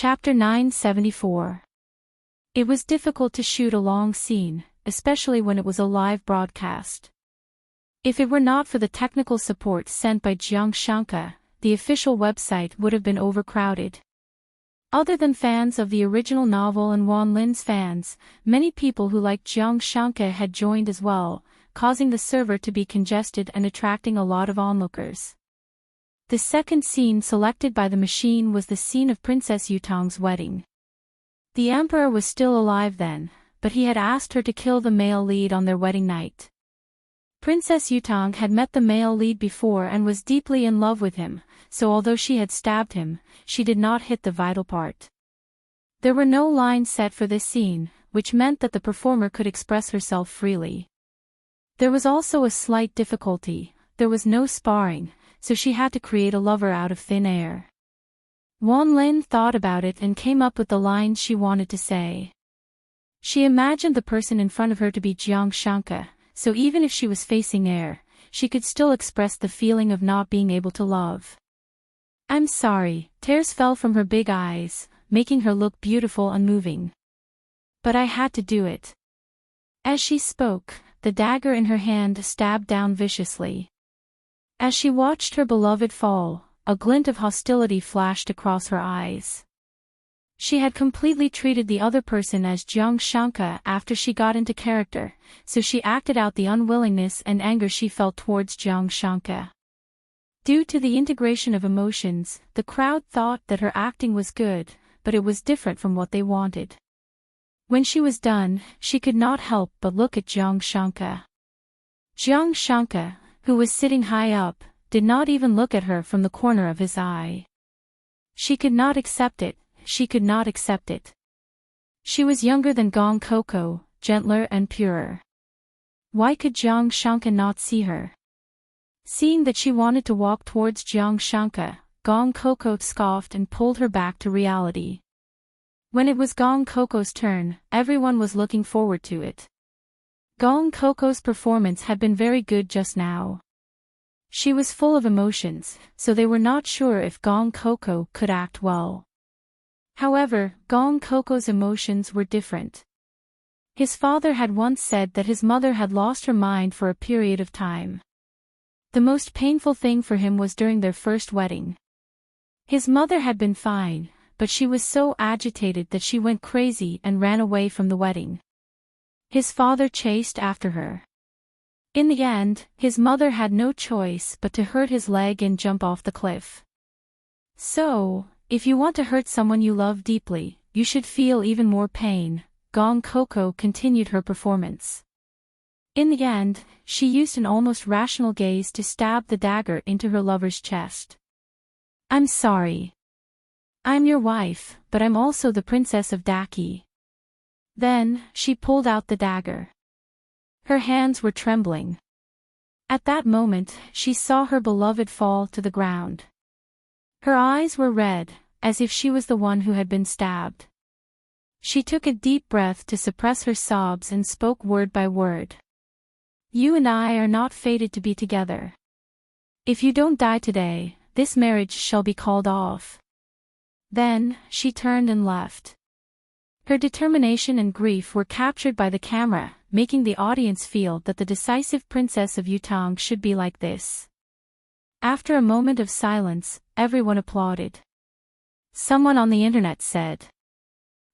Chapter 974. It was difficult to shoot a long scene, especially when it was a live broadcast. If it were not for the technical support sent by Jiang Shanka, the official website would have been overcrowded. Other than fans of the original novel and Wan Lin's fans, many people who liked Jiang Shanka had joined as well, causing the server to be congested and attracting a lot of onlookers. The second scene selected by the machine was the scene of Princess Yutong's wedding. The emperor was still alive then, but he had asked her to kill the male lead on their wedding night. Princess Yutong had met the male lead before and was deeply in love with him, so although she had stabbed him, she did not hit the vital part. There were no lines set for this scene, which meant that the performer could express herself freely. There was also a slight difficulty: there was no sparring, so she had to create a lover out of thin air. Wan Lin thought about it and came up with the lines she wanted to say. She imagined the person in front of her to be Jiang Shanka, so even if she was facing air, she could still express the feeling of not being able to love. "I'm sorry," tears fell from her big eyes, making her look beautiful and moving. "But I had to do it." As she spoke, the dagger in her hand stabbed down viciously. As she watched her beloved fall, a glint of hostility flashed across her eyes. She had completely treated the other person as Jiang Shanka after she got into character, so she acted out the unwillingness and anger she felt towards Jiang Shanka. Due to the integration of emotions, the crowd thought that her acting was good, but it was different from what they wanted. When she was done, she could not help but look at Jiang Shanka. Jiang Shanka, who was sitting high up, did not even look at her from the corner of his eye. She could not accept it, she could not accept it. She was younger than Gong Coco, gentler and purer. Why could Jiang Shanka not see her? Seeing that she wanted to walk towards Jiang Shanka, Gong Coco scoffed and pulled her back to reality. When it was Gong Coco's turn, everyone was looking forward to it. Gong Coco's performance had been very good just now. She was full of emotions, so they were not sure if Gong Coco could act well. However, Gong Coco's emotions were different. His father had once said that his mother had lost her mind for a period of time. The most painful thing for him was during their first wedding. His mother had been fine, but she was so agitated that she went crazy and ran away from the wedding. His father chased after her. In the end, his mother had no choice but to hurt his leg and jump off the cliff. So, if you want to hurt someone you love deeply, you should feel even more pain. Gong Coco continued her performance. In the end, she used an almost rational gaze to stab the dagger into her lover's chest. "I'm sorry. I'm your wife, but I'm also the princess of Daki." Then, she pulled out the dagger. Her hands were trembling. At that moment, she saw her beloved fall to the ground. Her eyes were red, as if she was the one who had been stabbed. She took a deep breath to suppress her sobs and spoke word by word. "You and I are not fated to be together. If you don't die today, this marriage shall be called off." Then, she turned and left. Her determination and grief were captured by the camera, making the audience feel that the decisive princess of Yutong should be like this. After a moment of silence, everyone applauded. Someone on the internet said,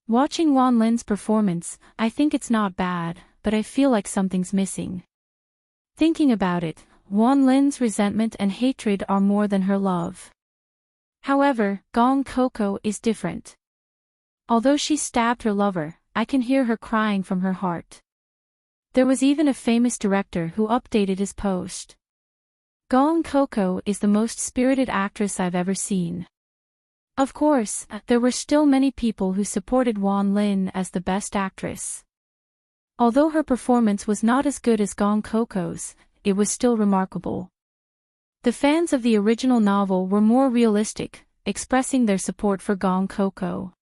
"Watching Wan Lin's performance, I think it's not bad, but I feel like something's missing." Thinking about it, Wan Lin's resentment and hatred are more than her love. However, Gong Coco is different. Although she stabbed her lover, I can hear her crying from her heart. There was even a famous director who updated his post. Gong Coco is the most spirited actress I've ever seen. Of course, there were still many people who supported Wan Lin as the best actress. Although her performance was not as good as Gong Coco's, it was still remarkable. The fans of the original novel were more realistic, expressing their support for Gong Coco.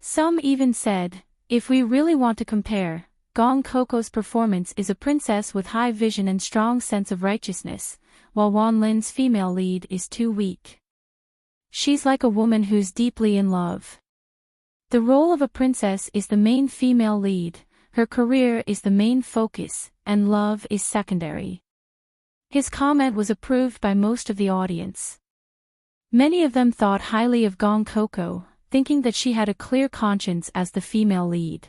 Some even said, if we really want to compare, Gong Coco's performance is a princess with high vision and strong sense of righteousness, while Wan Lin's female lead is too weak. She's like a woman who's deeply in love. The role of a princess is the main female lead, her career is the main focus, and love is secondary. His comment was approved by most of the audience. Many of them thought highly of Gong Coco, thinking that she had a clear conscience as the female lead.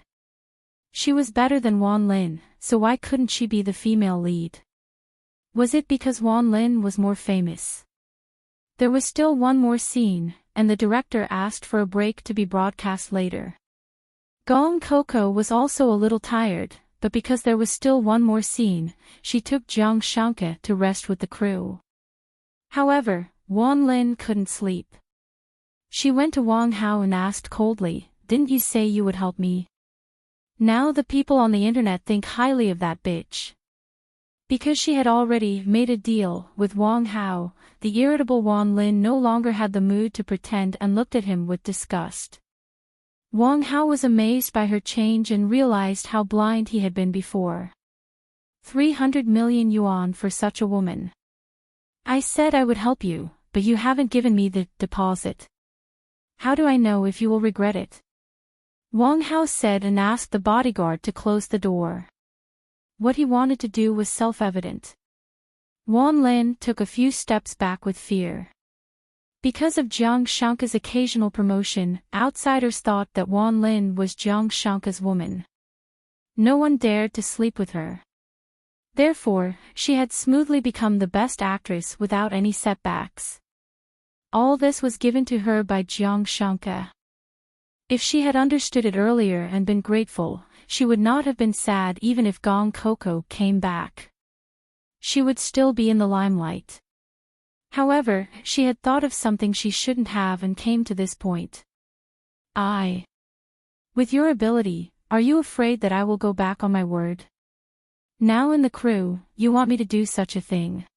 She was better than Wan Lin, so why couldn't she be the female lead? Was it because Wan Lin was more famous? There was still one more scene, and the director asked for a break to be broadcast later. Gong Coco was also a little tired, but because there was still one more scene, she took Jiang Shanke to rest with the crew. However, Wan Lin couldn't sleep. She went to Wang Hao and asked coldly, "Didn't you say you would help me?" Now the people on the internet think highly of that bitch. Because she had already made a deal with Wang Hao, the irritable Wan Lin no longer had the mood to pretend and looked at him with disgust. Wang Hao was amazed by her change and realized how blind he had been before. 300 million yuan for such a woman. I said I would help you, but you haven't given me the deposit. How do I know if you will regret it? Wang Hao said and asked the bodyguard to close the door. What he wanted to do was self-evident. Wan Lin took a few steps back with fear. Because of Jiang Shanke's occasional promotion, outsiders thought that Wan Lin was Jiang Shanke's woman. No one dared to sleep with her. Therefore, she had smoothly become the best actress without any setbacks. All this was given to her by Jiang Shanke. If she had understood it earlier and been grateful, she would not have been sad even if Gong Coco came back. She would still be in the limelight. However, she had thought of something she shouldn't have and came to this point. With your ability, are you afraid that I will go back on my word? Now in the crew, you want me to do such a thing.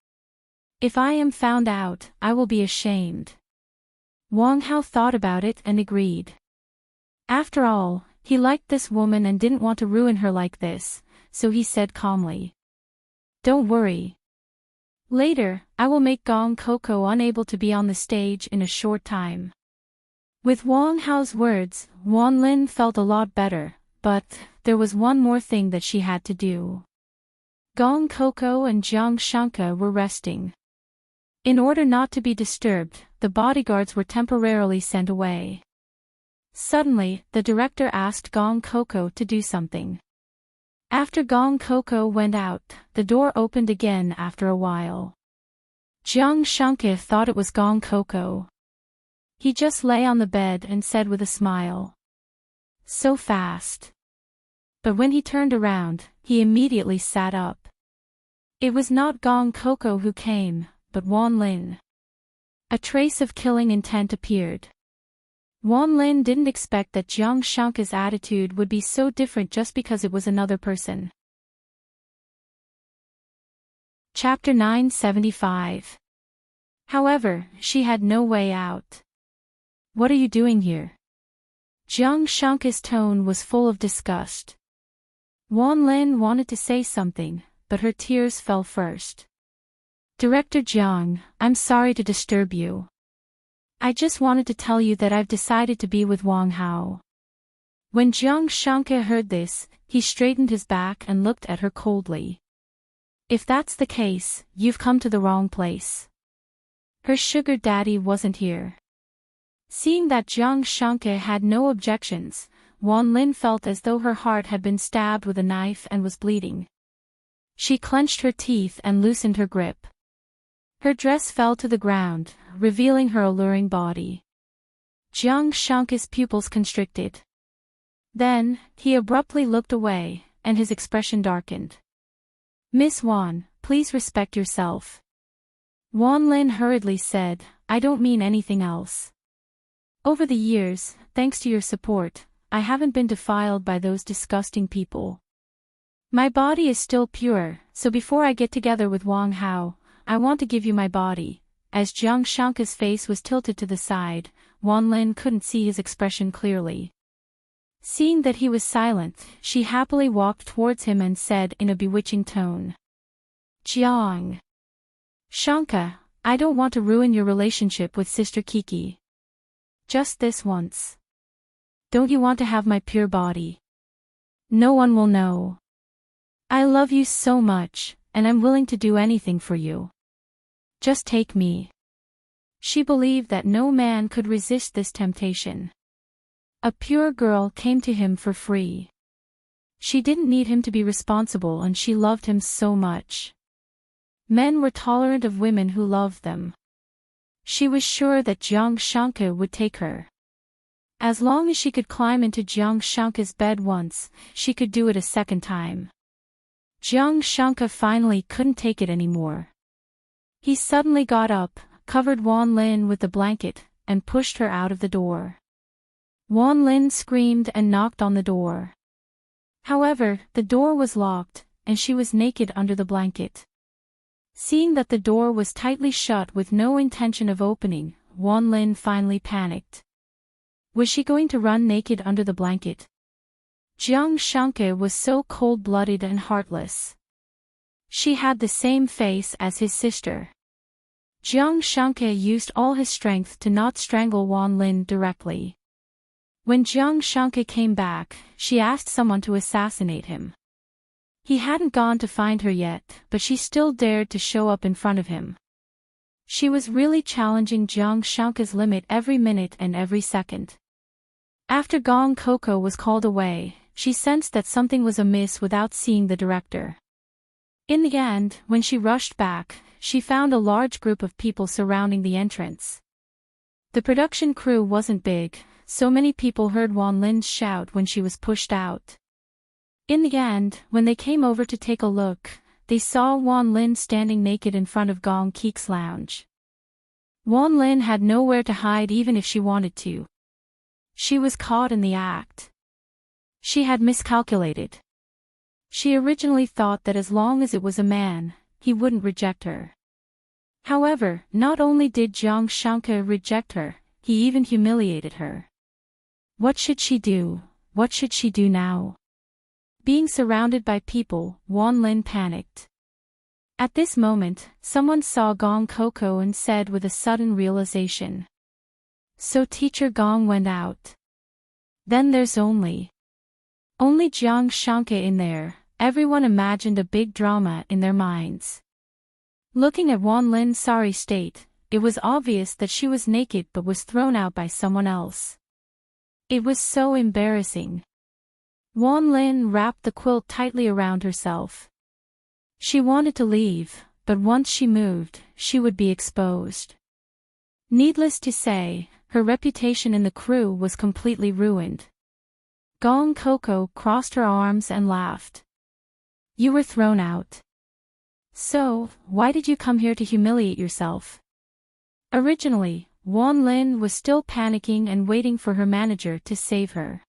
If I am found out, I will be ashamed. Wang Hao thought about it and agreed. After all, he liked this woman and didn't want to ruin her like this, so he said calmly. Don't worry. Later, I will make Gong Coco unable to be on the stage in a short time. With Wang Hao's words, Wan Lin felt a lot better, but there was one more thing that she had to do. Gong Coco and Jiang Shanke were resting. In order not to be disturbed, the bodyguards were temporarily sent away. Suddenly, the director asked Gong Coco to do something. After Gong Coco went out, the door opened again after a while. Jiang Shanke thought it was Gong Coco. He just lay on the bed and said with a smile. So fast. But when he turned around, he immediately sat up. It was not Gong Coco who came, but Wan Lin. A trace of killing intent appeared. Wan Lin didn't expect that Jiang Shanke's attitude would be so different just because it was another person. Chapter 975. However, she had no way out. What are you doing here? Jiang Shanke's tone was full of disgust. Wan Lin wanted to say something, but her tears fell first. Director Jiang, I'm sorry to disturb you. I just wanted to tell you that I've decided to be with Wang Hao. When Jiang Shanke heard this, he straightened his back and looked at her coldly. If that's the case, you've come to the wrong place. Her sugar daddy wasn't here. Seeing that Jiang Shanke had no objections, Wan Lin felt as though her heart had been stabbed with a knife and was bleeding. She clenched her teeth and loosened her grip. Her dress fell to the ground, revealing her alluring body. Jiang Shanke's pupils constricted. Then, he abruptly looked away, and his expression darkened. Miss Wan, please respect yourself. Wan Lin hurriedly said, I don't mean anything else. Over the years, thanks to your support, I haven't been defiled by those disgusting people. My body is still pure, so before I get together with Wang Hao, I want to give you my body. As Jiang Shanke's face was tilted to the side, Wan Lin couldn't see his expression clearly. Seeing that he was silent, she happily walked towards him and said in a bewitching tone. Jiang Shanke, I don't want to ruin your relationship with Sister Kiki. Just this once. Don't you want to have my pure body? No one will know. I love you so much, and I'm willing to do anything for you. Just take me. She believed that no man could resist this temptation. A pure girl came to him for free. She didn't need him to be responsible, and she loved him so much. Men were tolerant of women who loved them. She was sure that Jiang Shanke would take her. As long as she could climb into Jiang Shanke's bed once, she could do it a second time. Jiang Shanke finally couldn't take it anymore. He suddenly got up, covered Wan Lin with the blanket, and pushed her out of the door. Wan Lin screamed and knocked on the door. However, the door was locked, and she was naked under the blanket. Seeing that the door was tightly shut with no intention of opening, Wan Lin finally panicked. Was she going to run naked under the blanket? Jiang Shanke was so cold-blooded and heartless. She had the same face as his sister. Jiang Shanke used all his strength to not strangle Wan Lin directly. When Jiang Shanke came back, she asked someone to assassinate him. He hadn't gone to find her yet, but she still dared to show up in front of him. She was really challenging Jiang Shanke's limit every minute and every second. After Gong Coco was called away, she sensed that something was amiss without seeing the director. In the end, when she rushed back, she found a large group of people surrounding the entrance. The production crew wasn't big, so many people heard Wan Lin's shout when she was pushed out. In the end, when they came over to take a look, they saw Wan Lin standing naked in front of Gong Keek's lounge. Wan Lin had nowhere to hide even if she wanted to. She was caught in the act. She had miscalculated. She originally thought that as long as it was a man, he wouldn't reject her. However, not only did Jiang Shanke reject her, he even humiliated her. What should she do? What should she do now? Being surrounded by people, Wan Lin panicked. At this moment, someone saw Gong Coco and said with a sudden realization. So Teacher Gong went out. Then there's only Jiang Shanke in there. Everyone imagined a big drama in their minds. Looking at Wan Lin's sorry state, it was obvious that she was naked but was thrown out by someone else. It was so embarrassing. Wan Lin wrapped the quilt tightly around herself. She wanted to leave, but once she moved, she would be exposed. Needless to say, her reputation in the crew was completely ruined. Gong Coco crossed her arms and laughed. You were thrown out. So, why did you come here to humiliate yourself? Originally, Wan Lin was still panicking and waiting for her manager to save her.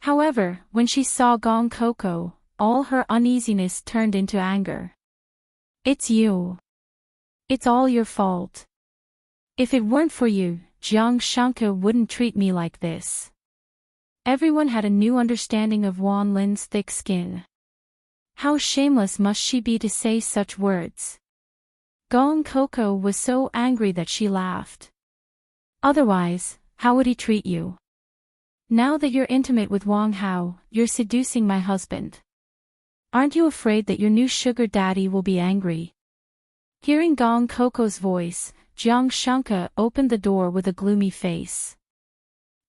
However, when she saw Gong Coco, all her uneasiness turned into anger. It's you. It's all your fault. If it weren't for you, Jiang Shanke wouldn't treat me like this. Everyone had a new understanding of Wan Lin's thick skin. How shameless must she be to say such words? Gong Coco was so angry that she laughed. Otherwise, how would he treat you? Now that you're intimate with Wang Hao, you're seducing my husband. Aren't you afraid that your new sugar daddy will be angry? Hearing Gong Coco's voice, Jiang Shanke opened the door with a gloomy face.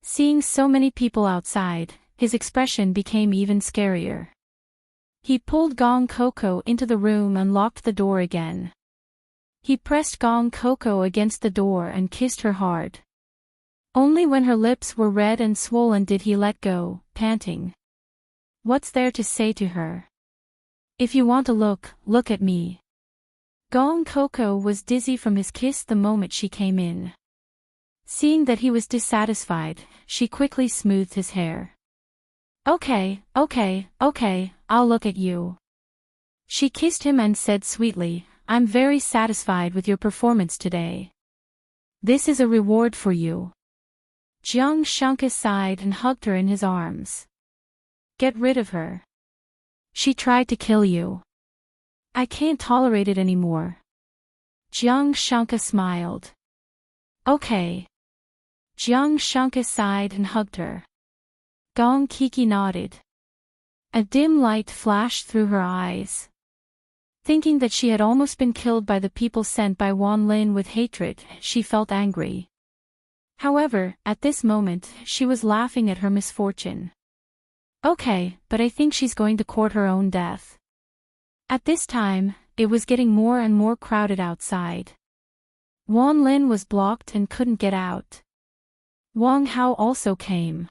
Seeing so many people outside, his expression became even scarier. He pulled Gong Coco into the room and locked the door again. He pressed Gong Coco against the door and kissed her hard. Only when her lips were red and swollen did he let go, panting. What's there to say to her? If you want to look at me. Gong Coco was dizzy from his kiss the moment she came in. Seeing that he was dissatisfied, she quickly smoothed his hair. Okay, I'll look at you. She kissed him and said sweetly, I'm very satisfied with your performance today. This is a reward for you. Jiang Shanke sighed and hugged her in his arms. Get rid of her. She tried to kill you. I can't tolerate it anymore. Jiang Shanke smiled. Okay. Jiang Shanke sighed and hugged her. Gong Kiki nodded. A dim light flashed through her eyes. Thinking that she had almost been killed by the people sent by Wan Lin with hatred, she felt angry. However, at this moment, she was laughing at her misfortune. Okay, but I think she's going to court her own death. At this time, it was getting more and more crowded outside. Wan Lin was blocked and couldn't get out. Wang Hao also came.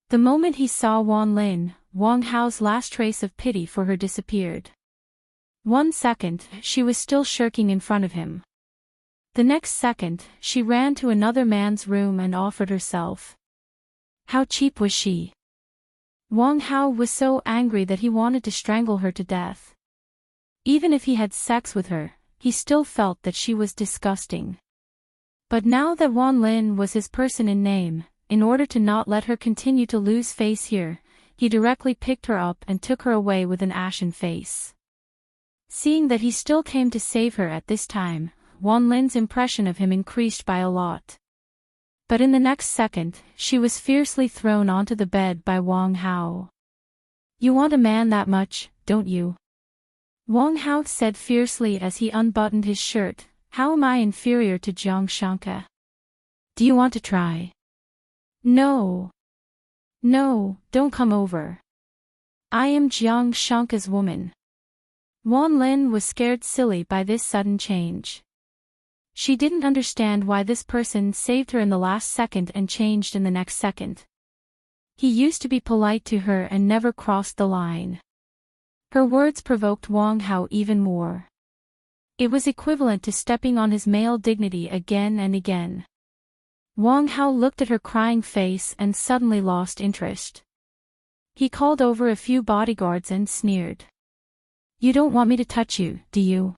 The moment he saw Wan Lin, Wang Hao's last trace of pity for her disappeared. 1 second, she was still shirking in front of him. The next second, she ran to another man's room and offered herself. How cheap was she? Wang Hao was so angry that he wanted to strangle her to death. Even if he had sex with her, he still felt that she was disgusting. But now that Wan Lin was his person in name, in order to not let her continue to lose face here, he directly picked her up and took her away with an ashen face. Seeing that he still came to save her at this time, Wan Lin's impression of him increased by a lot. But in the next second, she was fiercely thrown onto the bed by Wang Hao. You want a man that much, don't you? Wang Hao said fiercely as he unbuttoned his shirt. How am I inferior to Jiang Shanke? Do you want to try? No. No, don't come over. I am Jiang Shanke's woman. Wan Lin was scared silly by this sudden change. She didn't understand why this person saved her in the last second and changed in the next second. He used to be polite to her and never crossed the line. Her words provoked Wang Hao even more. It was equivalent to stepping on his male dignity again and again. Wang Hao looked at her crying face and suddenly lost interest. He called over a few bodyguards and sneered. You don't want me to touch you, do you?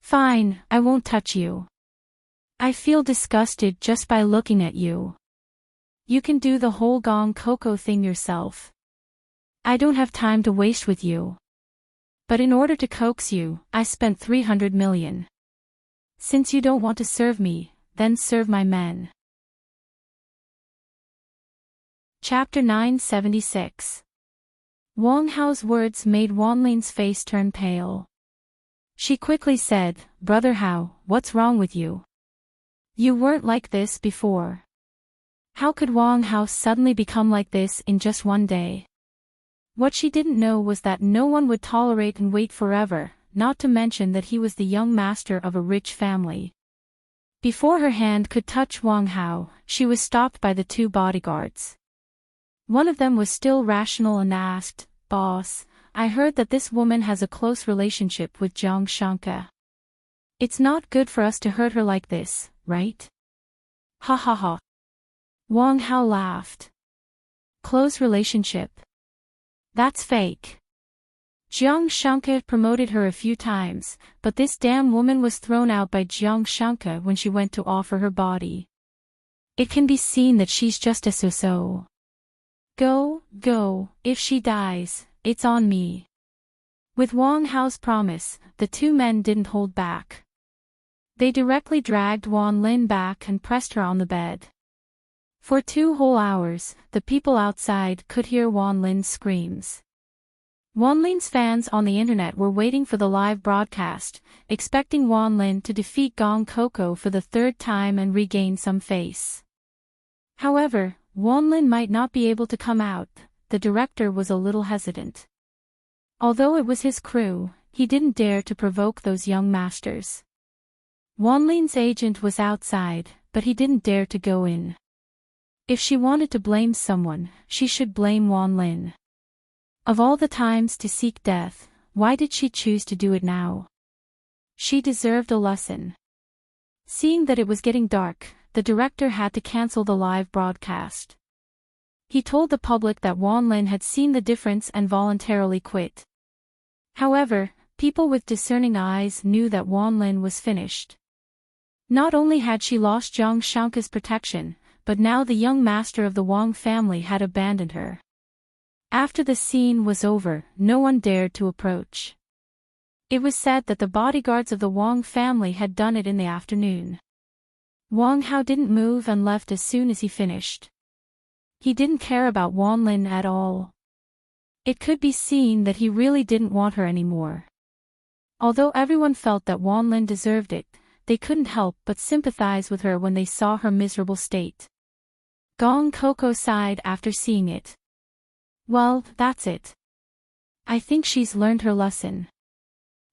Fine, I won't touch you. I feel disgusted just by looking at you. You can do the whole Gong Coco thing yourself. I don't have time to waste with you. But in order to coax you, I spent 300 million. Since you don't want to serve me, then serve my men. Chapter 976. Wang Hao's words made Wan Lin's face turn pale. She quickly said, Brother Hao, what's wrong with you? You weren't like this before. How could Wang Hao suddenly become like this in just one day? What she didn't know was that no one would tolerate and wait forever, not to mention that he was the young master of a rich family. Before her hand could touch Wang Hao, she was stopped by the 2 bodyguards. One of them was still rational and asked, Boss, I heard that this woman has a close relationship with Jiang Shanke. It's not good for us to hurt her like this, right? Ha ha ha. Wang Hao laughed. Close relationship. That's fake. Jiang Shanke promoted her a few times, but this damn woman was thrown out by Jiang Shanke when she went to offer her body. It can be seen that she's just a so-so. Go, if she dies, it's on me. With Wang Hao's promise, the 2 men didn't hold back. They directly dragged Wan Lin back and pressed her on the bed. For 2 whole hours, the people outside could hear Wan Lin's screams. Wan Lin's fans on the internet were waiting for the live broadcast, expecting Wan Lin to defeat Gong Coco for the 3rd time and regain some face. However, Wan Lin might not be able to come out. The director was a little hesitant. Although it was his crew, he didn't dare to provoke those young masters. Wan Lin's agent was outside, but he didn't dare to go in. If she wanted to blame someone, she should blame Wan Lin. Of all the times to seek death, why did she choose to do it now? She deserved a lesson. Seeing that it was getting dark, the director had to cancel the live broadcast. He told the public that Wan Lin had seen the difference and voluntarily quit. However, people with discerning eyes knew that Wan Lin was finished. Not only had she lost Jiang Shanke's protection, but now the young master of the Wang family had abandoned her. After the scene was over, no one dared to approach. It was said that the bodyguards of the Wang family had done it in the afternoon. Wang Hao didn't move and left as soon as he finished. He didn't care about Wanlin at all. It could be seen that he really didn't want her anymore. Although everyone felt that Wanlin deserved it, they couldn't help but sympathize with her when they saw her miserable state. Gong Coco sighed after seeing it. Well, that's it. I think she's learned her lesson.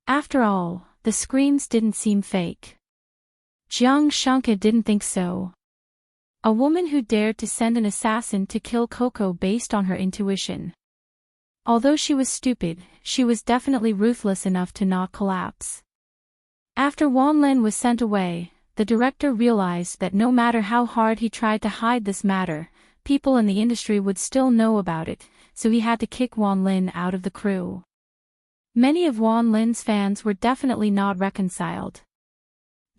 After all, the screams didn't seem fake. Jiang Shanke didn't think so. A woman who dared to send an assassin to kill Coco based on her intuition. Although she was stupid, she was definitely ruthless enough to not collapse. After Wanlin was sent away, the director realized that no matter how hard he tried to hide this matter, people in the industry would still know about it, so he had to kick Wanlin out of the crew. Many of Wanlin's fans were definitely not reconciled.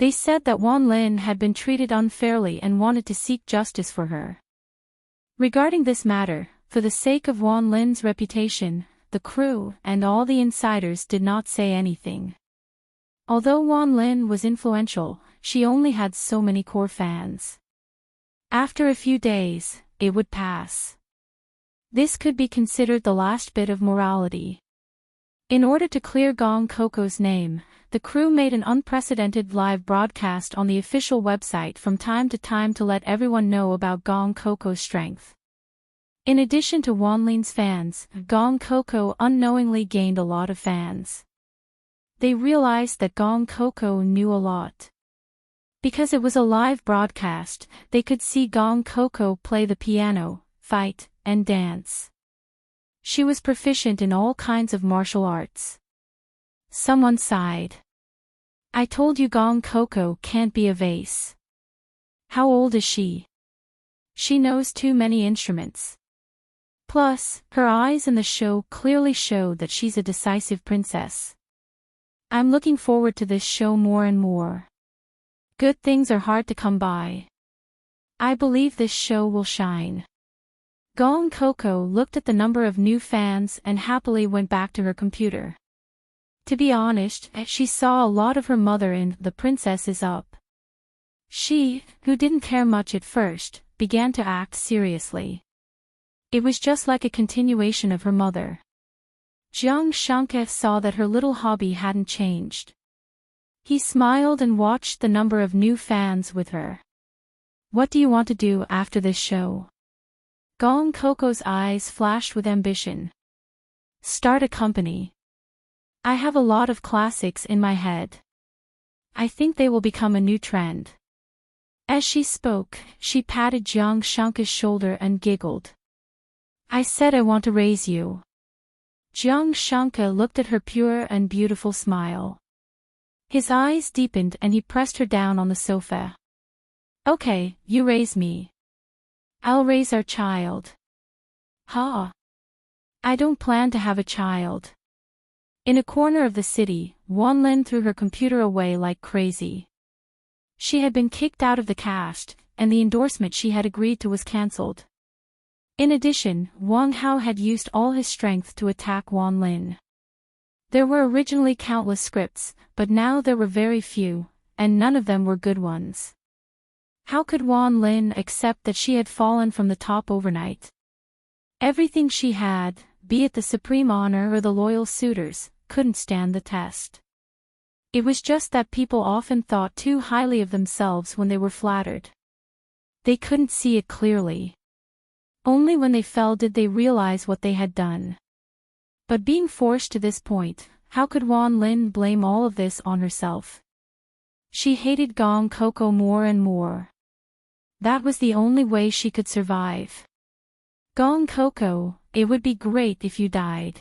They said that Wanlin had been treated unfairly and wanted to seek justice for her. Regarding this matter, for the sake of Wanlin's reputation, the crew and all the insiders did not say anything. Although Wanlin was influential, she only had so many core fans. After a few days, it would pass. This could be considered the last bit of morality. In order to clear Gong Coco's name, the crew made an unprecedented live broadcast on the official website from time to time to let everyone know about Gong Coco's strength. In addition to Wanlin's fans, Gong Coco unknowingly gained a lot of fans. They realized that Gong Coco knew a lot. Because it was a live broadcast, they could see Gong Coco play the piano, fight, and dance. She was proficient in all kinds of martial arts. Someone sighed. I told you Gong Coco can't be a vase. How old is she? She knows too many instruments. Plus, her eyes in the show clearly show that she's a decisive princess. I'm looking forward to this show more and more. Good things are hard to come by. I believe this show will shine. Gong Coco looked at the number of new fans and happily went back to her computer. To be honest, she saw a lot of her mother in The Princess is Up. She, who didn't care much at first, began to act seriously. It was just like a continuation of her mother. Jiang Shanke saw that her little hobby hadn't changed. He smiled and watched the number of new fans with her. What do you want to do after this show? Gong Coco's eyes flashed with ambition. Start a company. I have a lot of classics in my head. I think they will become a new trend. As she spoke, she patted Jiang Shanke's shoulder and giggled. I said I want to raise you. Jiang Shanke looked at her pure and beautiful smile. His eyes deepened and he pressed her down on the sofa. Okay, you raise me. I'll raise our child. Ha! I don't plan to have a child. In a corner of the city, Wanlin threw her computer away like crazy. She had been kicked out of the cast, and the endorsement she had agreed to was cancelled. In addition, Wang Hao had used all his strength to attack Wanlin. There were originally countless scripts, but now there were very few, and none of them were good ones. How could Wanlin accept that she had fallen from the top overnight? Everything she had, be it the supreme honor or the loyal suitors, couldn't stand the test. It was just that people often thought too highly of themselves when they were flattered. They couldn't see it clearly. Only when they fell did they realize what they had done. But being forced to this point, how could Wanlin blame all of this on herself? She hated Gong Coco more and more. That was the only way she could survive. Gong Coco, it would be great if you died.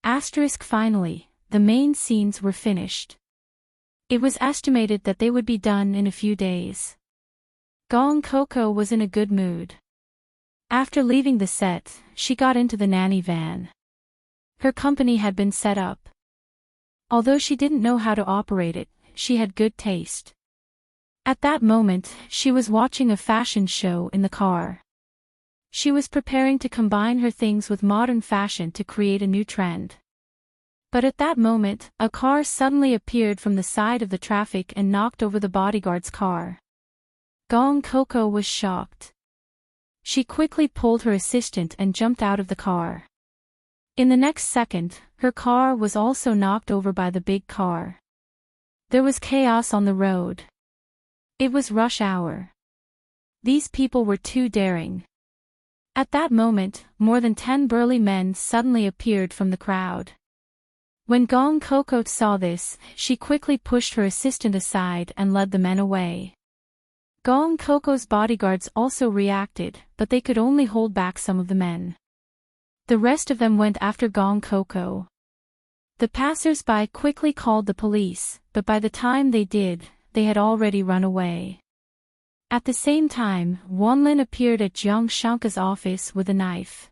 Finally, the main scenes were finished. It was estimated that they would be done in a few days. Gong Coco was in a good mood. After leaving the set, she got into the nanny van. Her company had been set up. Although she didn't know how to operate it, she had good taste. At that moment, she was watching a fashion show in the car. She was preparing to combine her things with modern fashion to create a new trend. But at that moment, a car suddenly appeared from the side of the traffic and knocked over the bodyguard's car. Gong Coco was shocked. She quickly pulled her assistant and jumped out of the car. In the next second, her car was also knocked over by the big car. There was chaos on the road. It was rush hour. These people were too daring. At that moment, more than 10 burly men suddenly appeared from the crowd. When Gong Coco saw this, she quickly pushed her assistant aside and led the men away. Gong Coco's bodyguards also reacted, but they could only hold back some of the men. The rest of them went after Gong Coco. The passers-by quickly called the police, but by the time they did, they had already run away. At the same time, Wanlin appeared at Jiang Shanka's office with a knife.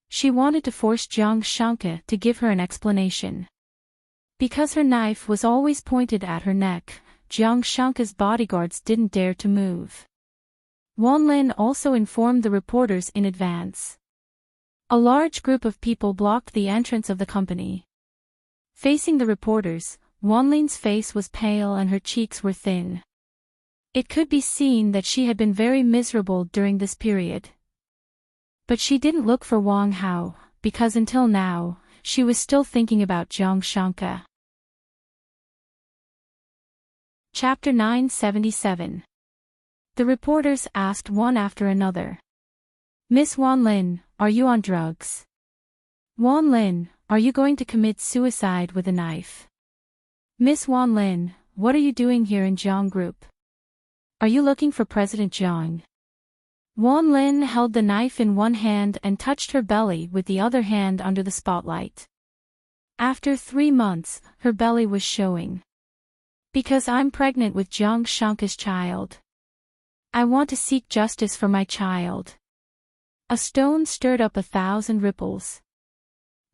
She wanted to force Jiang Shanka to give her an explanation. Because her knife was always pointed at her neck, Jiang Shanka's bodyguards didn't dare to move. Wanlin also informed the reporters in advance. A large group of people blocked the entrance of the company. Facing the reporters, Wanlin's face was pale and her cheeks were thin. It could be seen that she had been very miserable during this period. But she didn't look for Wang Hao, because until now, she was still thinking about Jiang Shanka. Chapter 977. The reporters asked one after another. Miss Wanlin, are you on drugs? Wanlin, are you going to commit suicide with a knife? Miss Wanlin, what are you doing here in Jiang Group? Are you looking for President Jiang? Wanlin held the knife in one hand and touched her belly with the other hand under the spotlight. After 3 months, her belly was showing. Because I'm pregnant with Jiang Shanka's child. I want to seek justice for my child. A stone stirred up 1,000 ripples.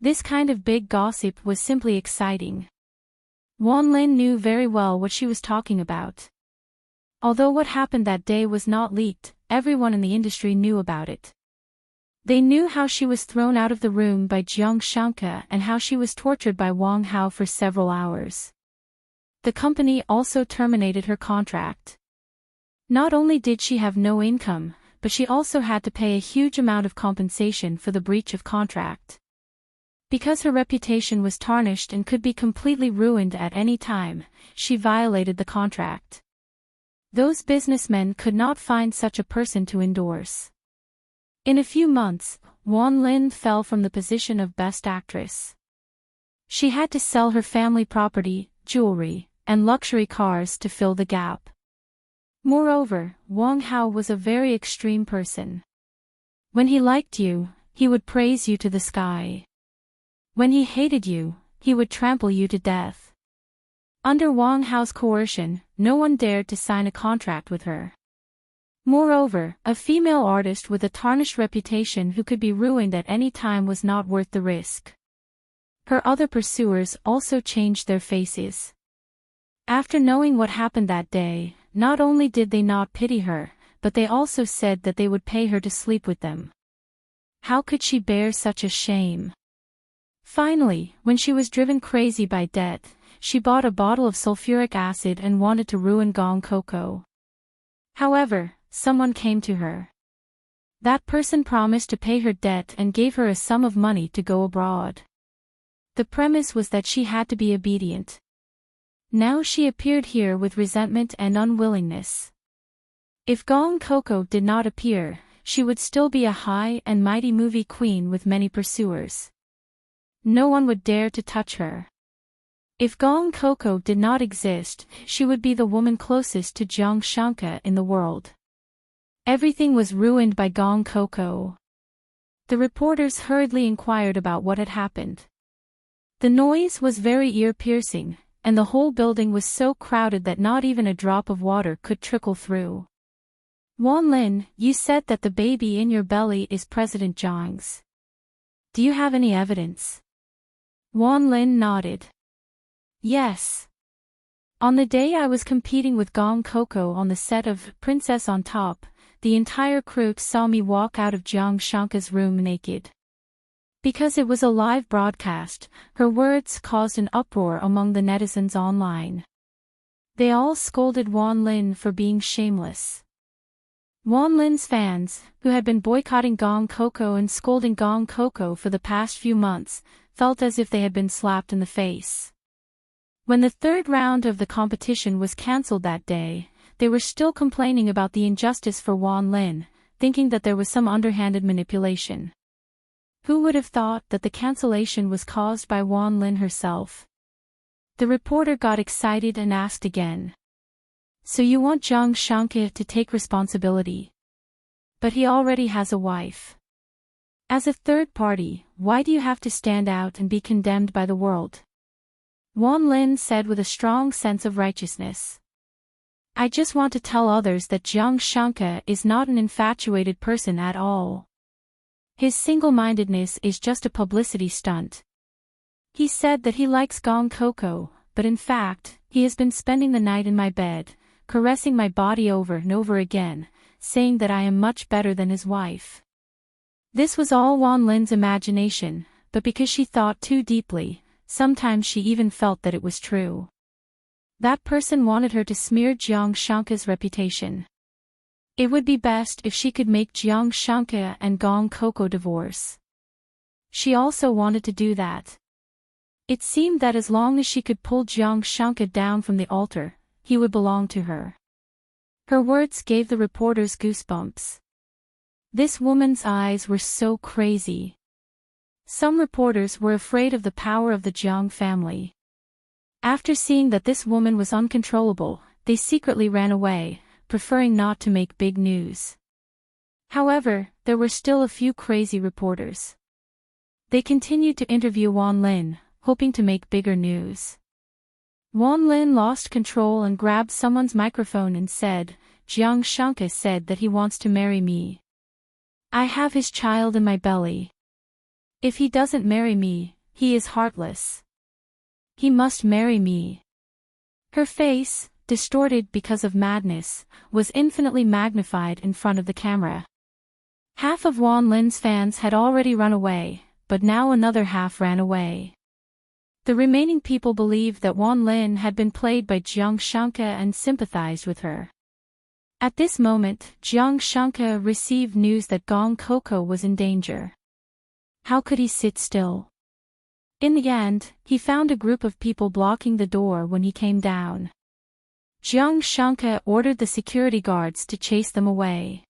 This kind of big gossip was simply exciting. Wanlin knew very well what she was talking about. Although what happened that day was not leaked, everyone in the industry knew about it. They knew how she was thrown out of the room by Jiang Shanka and how she was tortured by Wang Hao for several hours. The company also terminated her contract. Not only did she have no income, but she also had to pay a huge amount of compensation for the breach of contract. Because her reputation was tarnished and could be completely ruined at any time, she violated the contract. Those businessmen could not find such a person to endorse. In a few months, Wanlin fell from the position of Best Actress. She had to sell her family property, jewelry, and luxury cars to fill the gap. Moreover, Wang Hao was a very extreme person. When he liked you, he would praise you to the sky. When he hated you, he would trample you to death. Under Wang Hao's coercion, no one dared to sign a contract with her. Moreover, a female artist with a tarnished reputation who could be ruined at any time was not worth the risk. Her other pursuers also changed their faces. After knowing what happened that day, not only did they not pity her, but they also said that they would pay her to sleep with them. How could she bear such a shame? Finally, when she was driven crazy by debt, she bought a bottle of sulfuric acid and wanted to ruin Gong Coco. However, someone came to her. That person promised to pay her debt and gave her a sum of money to go abroad. The premise was that she had to be obedient. Now she appeared here with resentment and unwillingness. If Gong Coco did not appear, she would still be a high and mighty movie queen with many pursuers. No one would dare to touch her. If Gong Coco did not exist, she would be the woman closest to Jiang Shanka in the world. Everything was ruined by Gong Coco. The reporters hurriedly inquired about what had happened. The noise was very ear-piercing, and the whole building was so crowded that not even a drop of water could trickle through. Wanlin, you said that the baby in your belly is President Jiang's. Do you have any evidence? Wanlin nodded. Yes. On the day I was competing with Gong Coco on the set of Princess on Top, the entire crew saw me walk out of Jiang Shanka's room naked. Because it was a live broadcast, her words caused an uproar among the netizens online. They all scolded Wanlin for being shameless. Wan Lin's fans, who had been boycotting Gong Coco and scolding Gong Coco for the past few months, felt as if they had been slapped in the face. When the third round of the competition was cancelled that day, they were still complaining about the injustice for Wan Lin, thinking that there was some underhanded manipulation. Who would have thought that the cancellation was caused by Wan Lin herself? The reporter got excited and asked again. So you want Zhang Shanke to take responsibility? But he already has a wife. As a third party, why do you have to stand out and be condemned by the world? Wan Lin said with a strong sense of righteousness. I just want to tell others that Zhang Shanke is not an infatuated person at all. His single-mindedness is just a publicity stunt. He said that he likes Gong Coco, but in fact, he has been spending the night in my bed, caressing my body over and over again, saying that I am much better than his wife. This was all Wan Lin's imagination, but because she thought too deeply, sometimes she even felt that it was true. That person wanted her to smear Zhang Shanke's reputation. It would be best if she could make Zhang Shanke and Gong Coco divorce. She also wanted to do that. It seemed that as long as she could pull Zhang Shanke down from the altar, he would belong to her. Her words gave the reporters goosebumps. This woman's eyes were so crazy. Some reporters were afraid of the power of the Jiang family. After seeing that this woman was uncontrollable, they secretly ran away, preferring not to make big news. However, there were still a few crazy reporters. They continued to interview Wan Lin, hoping to make bigger news. Wan Lin lost control and grabbed someone's microphone and said, Zhang Shanke said that he wants to marry me. I have his child in my belly. If he doesn't marry me, he is heartless. He must marry me. Her face, distorted because of madness, was infinitely magnified in front of the camera. Half of Wan Lin's fans had already run away, but now another half ran away. The remaining people believed that Wan Lin had been played by Zhang Shanke and sympathized with her. At this moment, Zhang Shanke received news that Gong Coco was in danger. How could he sit still? In the end, he found a group of people blocking the door when he came down. Zhang Shanke ordered the security guards to chase them away.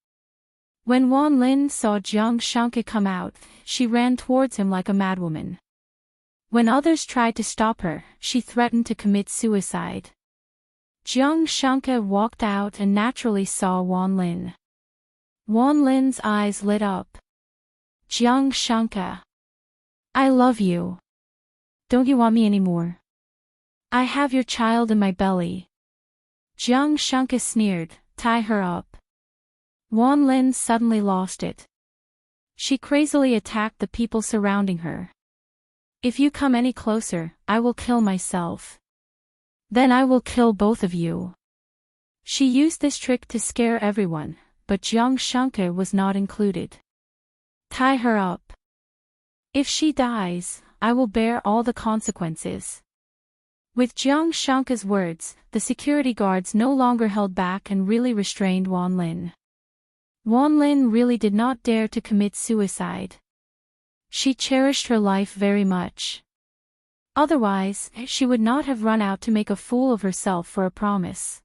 When Wan Lin saw Zhang Shanke come out, she ran towards him like a madwoman. When others tried to stop her, she threatened to commit suicide. Zhang Shanke walked out and naturally saw Wan Lin. Wan Lin's eyes lit up. Zhang Shanke. I love you. Don't you want me anymore? I have your child in my belly. Zhang Shanke sneered, tie her up. Wan Lin suddenly lost it. She crazily attacked the people surrounding her. If you come any closer, I will kill myself. Then I will kill both of you. She used this trick to scare everyone, but Zhang Shanke was not included. Tie her up. If she dies, I will bear all the consequences. With Zhang Shanke's words, the security guards no longer held back and really restrained Wan Lin. Wan Lin really did not dare to commit suicide. She cherished her life very much. Otherwise, she would not have run out to make a fool of herself for a promise.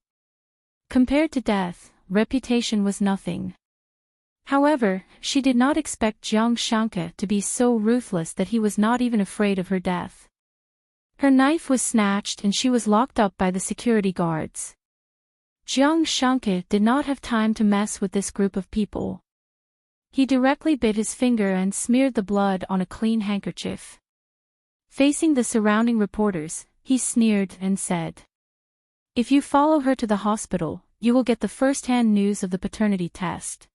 Compared to death, reputation was nothing. However, she did not expect Zhang Shanke to be so ruthless that he was not even afraid of her death. Her knife was snatched and she was locked up by the security guards. Zhang Shanke did not have time to mess with this group of people. He directly bit his finger and smeared the blood on a clean handkerchief. Facing the surrounding reporters, he sneered and said, If you follow her to the hospital, you will get the first-hand news of the paternity test.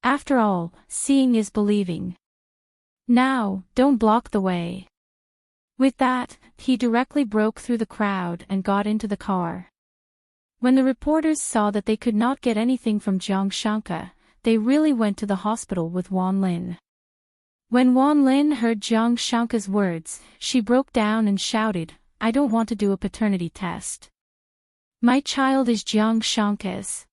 After all, seeing is believing. Now, don't block the way. With that, he directly broke through the crowd and got into the car. When the reporters saw that they could not get anything from Zhang Shanke, they really went to the hospital with Wan Lin. When Wan Lin heard Zhang Shanke's words, she broke down and shouted, I don't want to do a paternity test. My child is Zhang Shanke's.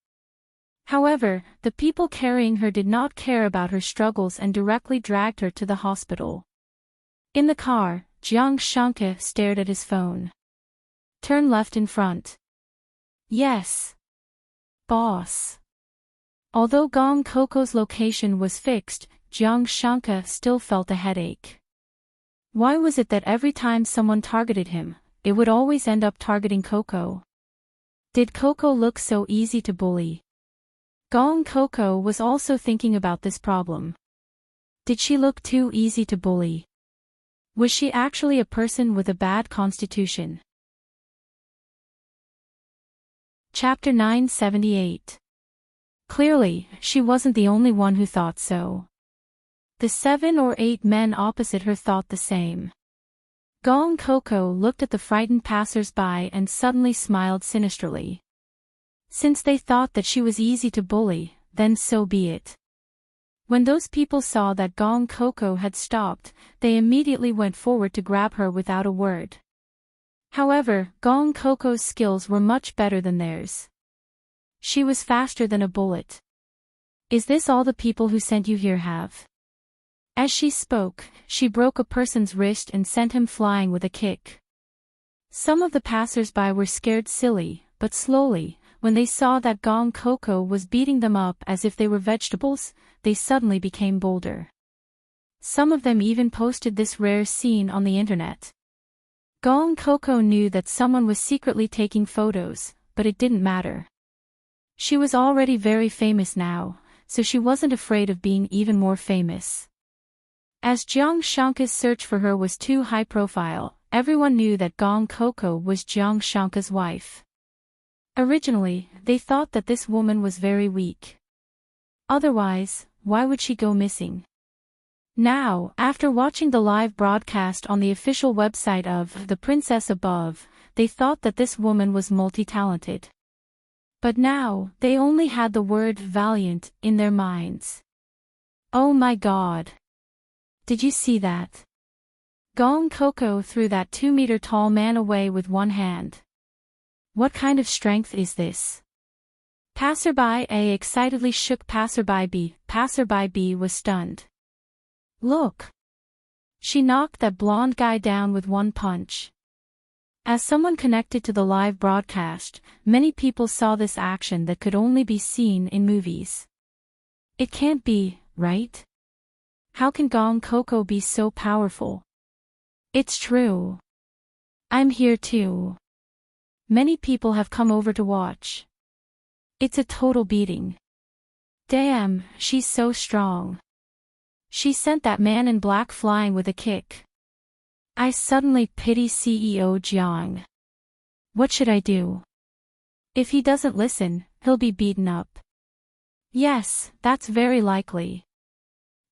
However, the people carrying her did not care about her struggles and directly dragged her to the hospital. In the car, Jiang Shanke stared at his phone. Turn left in front. Yes. Boss. Although Gong Coco's location was fixed, Jiang Shanke still felt a headache. Why was it that every time someone targeted him, it would always end up targeting Coco? Did Coco look so easy to bully? Gong Coco was also thinking about this problem. Did she look too easy to bully? Was she actually a person with a bad constitution? Chapter 978. Clearly, she wasn't the only one who thought so. The 7 or 8 men opposite her thought the same. Gong Coco looked at the frightened passers-by and suddenly smiled sinisterly. Since they thought that she was easy to bully, then so be it. When those people saw that Gong Coco had stopped, they immediately went forward to grab her without a word. However, Gong Coco's skills were much better than theirs. She was faster than a bullet. Is this all the people who sent you here have? As she spoke, she broke a person's wrist and sent him flying with a kick. Some of the passers-by were scared silly, but slowly, when they saw that Gong Coco was beating them up as if they were vegetables, they suddenly became bolder. Some of them even posted this rare scene on the internet. Gong Coco knew that someone was secretly taking photos, but it didn't matter. She was already very famous now, so she wasn't afraid of being even more famous. As Jiang Shanke's search for her was too high profile, everyone knew that Gong Coco was Jiang Shanke's wife. Originally, they thought that this woman was very weak. Otherwise, why would she go missing? Now, after watching the live broadcast on the official website of The Princess Above, they thought that this woman was multi-talented. But now, they only had the word valiant in their minds. Oh my God! Did you see that? Gong Coco threw that 2-meter-tall man away with one hand. What kind of strength is this? Passerby A excitedly shook Passerby B. Passerby B was stunned. Look! She knocked that blonde guy down with one punch. As someone connected to the live broadcast, many people saw this action that could only be seen in movies. It can't be, right? How can Gong Coco be so powerful? It's true. I'm here too. Many people have come over to watch. It's a total beating. Damn, she's so strong. She sent that man in black flying with a kick. I suddenly pity CEO Jiang. What should I do? If he doesn't listen, he'll be beaten up. Yes, that's very likely.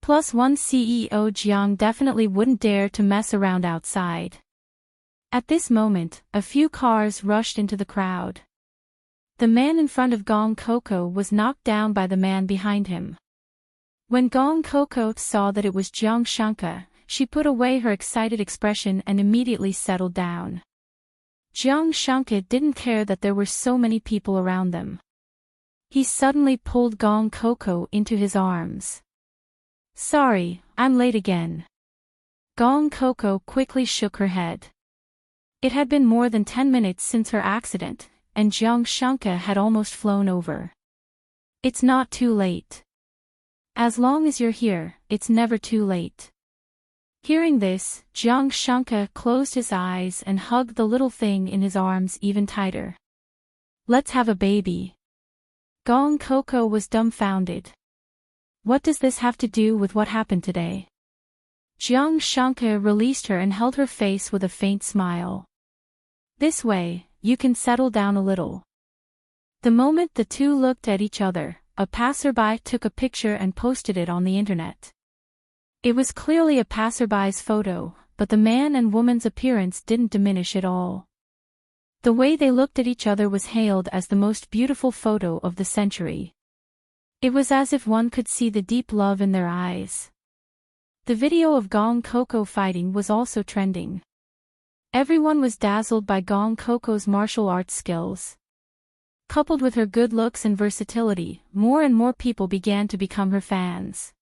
+1 CEO Jiang definitely wouldn't dare to mess around outside. At this moment, a few cars rushed into the crowd. The man in front of Gong Coco was knocked down by the man behind him. When Gong Coco saw that it was Jiang Shanke, she put away her excited expression and immediately settled down. Jiang Shanke didn't care that there were so many people around them. He suddenly pulled Gong Coco into his arms. Sorry, I'm late again. Gong Coco quickly shook her head. It had been more than 10 minutes since her accident, and Jiang Shanke had almost flown over. It's not too late. As long as you're here, it's never too late. Hearing this, Jiang Shanke closed his eyes and hugged the little thing in his arms even tighter. Let's have a baby. Gong Coco was dumbfounded. What does this have to do with what happened today? Jiang Shanke released her and held her face with a faint smile. This way, you can settle down a little. The moment the two looked at each other, a passerby took a picture and posted it on the internet. It was clearly a passerby's photo, but the man and woman's appearance didn't diminish at all. The way they looked at each other was hailed as the most beautiful photo of the century. It was as if one could see the deep love in their eyes. The video of Gong Coco fighting was also trending. Everyone was dazzled by Gong Coco's martial arts skills. Coupled with her good looks and versatility, more and more people began to become her fans.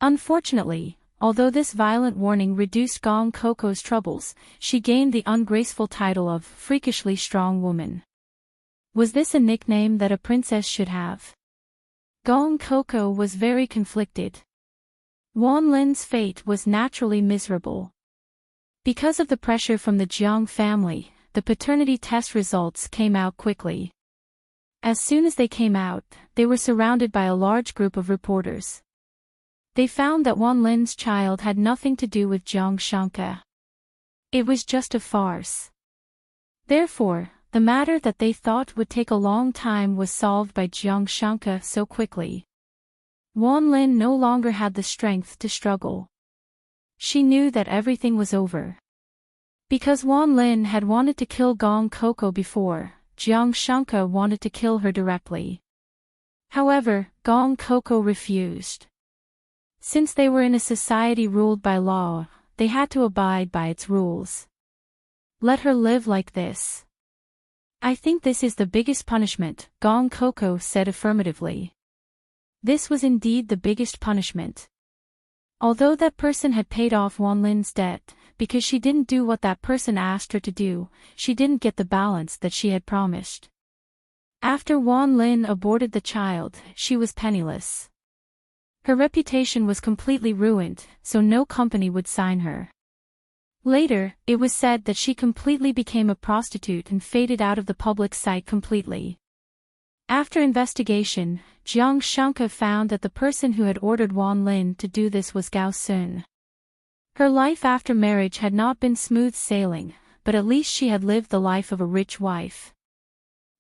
Unfortunately, although this violent warning reduced Gong Coco's troubles, she gained the ungraceful title of freakishly strong woman. Was this a nickname that a princess should have? Gong Coco was very conflicted. Wan Lin's fate was naturally miserable. Because of the pressure from the Jiang family, the paternity test results came out quickly. As soon as they came out, they were surrounded by a large group of reporters. They found that Wan Lin's child had nothing to do with Jiang Shanke. It was just a farce. Therefore, the matter that they thought would take a long time was solved by Jiang Shanke so quickly. Wan Lin no longer had the strength to struggle. She knew that everything was over. Because Wan Lin had wanted to kill Gong Coco before, Jiang Shanke wanted to kill her directly. However, Gong Coco refused. Since they were in a society ruled by law, they had to abide by its rules. Let her live like this. I think this is the biggest punishment, Gong Coco said affirmatively. This was indeed the biggest punishment. Although that person had paid off Wan Lin's debt, because she didn't do what that person asked her to do, she didn't get the balance that she had promised. After Wan Lin aborted the child, she was penniless. Her reputation was completely ruined, so no company would sign her. Later, it was said that she completely became a prostitute and faded out of the public sight completely. After investigation, Jiang Shanke found that the person who had ordered Wan Lin to do this was Gao Sun. Her life after marriage had not been smooth sailing, but at least she had lived the life of a rich wife.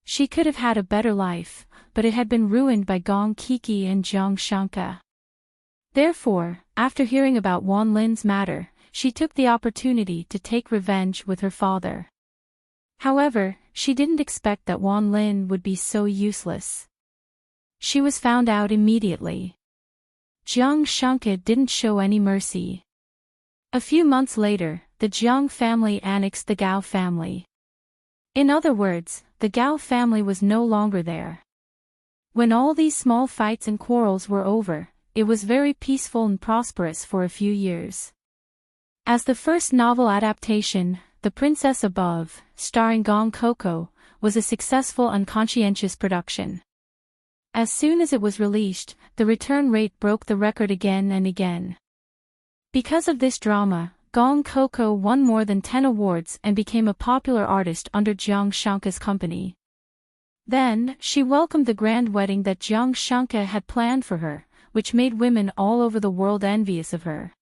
She could have had a better life, but it had been ruined by Gong Kiki and Jiang Shanke. Therefore, after hearing about Wan Lin's matter, she took the opportunity to take revenge with her father. However, she didn't expect that Wan Lin would be so useless. She was found out immediately. Jiang Shanke didn't show any mercy. A few months later, the Jiang family annexed the Gao family. In other words, the Gao family was no longer there. When all these small fights and quarrels were over, it was very peaceful and prosperous for a few years. As the first novel adaptation, The Princess Above, starring Gong Coco, was a successful and conscientious production. As soon as it was released, the return rate broke the record again and again. Because of this drama, Gong Coco won more than 10 awards and became a popular artist under Jiang Shanke's company. Then, she welcomed the grand wedding that Jiang Shanke had planned for her, which made women all over the world envious of her.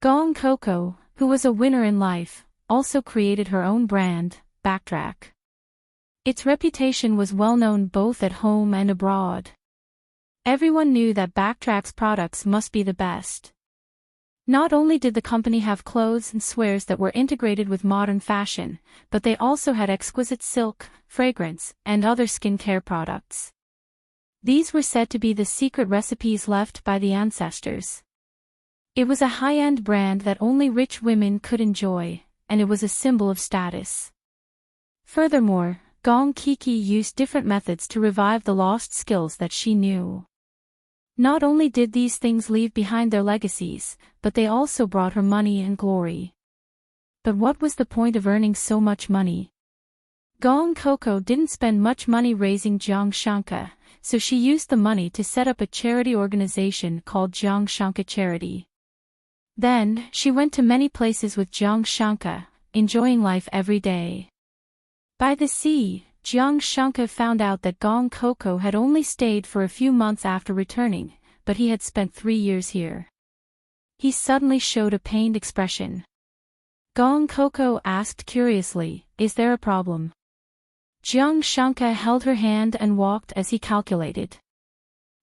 Gong Coco, who was a winner in life, also created her own brand, Backtrack. Its reputation was well known both at home and abroad. Everyone knew that Backtrack's products must be the best. Not only did the company have clothes and sweaters that were integrated with modern fashion, but they also had exquisite silk, fragrance, and other skincare products. These were said to be the secret recipes left by the ancestors. It was a high-end brand that only rich women could enjoy, and it was a symbol of status. Furthermore, Gong Kiki used different methods to revive the lost skills that she knew. Not only did these things leave behind their legacies, but they also brought her money and glory. But what was the point of earning so much money? Gong Coco didn't spend much money raising Jiang Shanke, so she used the money to set up a charity organization called Jiang Shanke Charity. Then, she went to many places with Jiang Shanke, enjoying life every day. By the sea, Jiang Shanke found out that Gong Coco had only stayed for a few months after returning, but he had spent 3 years here. He suddenly showed a pained expression. Gong Coco asked curiously, "Is there a problem?" Jiang Shanke held her hand and walked as he calculated.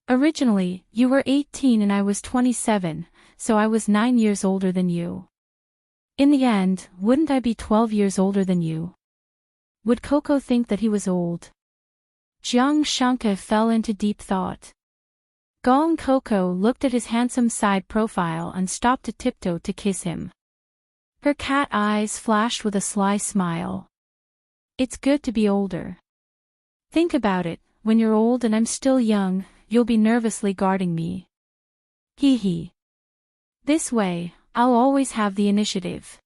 "Originally, you were 18 and I was 27, so I was 9 years older than you. In the end, wouldn't I be 12 years older than you? Would Coco think that he was old?" Jiang Shanke fell into deep thought. Gong Coco looked at his handsome side profile and stopped to tiptoe to kiss him. Her cat eyes flashed with a sly smile. "It's good to be older." Think about it, when you're old and I'm still young, you'll be nervously guarding me. Hee hee. This way, I'll always have the initiative.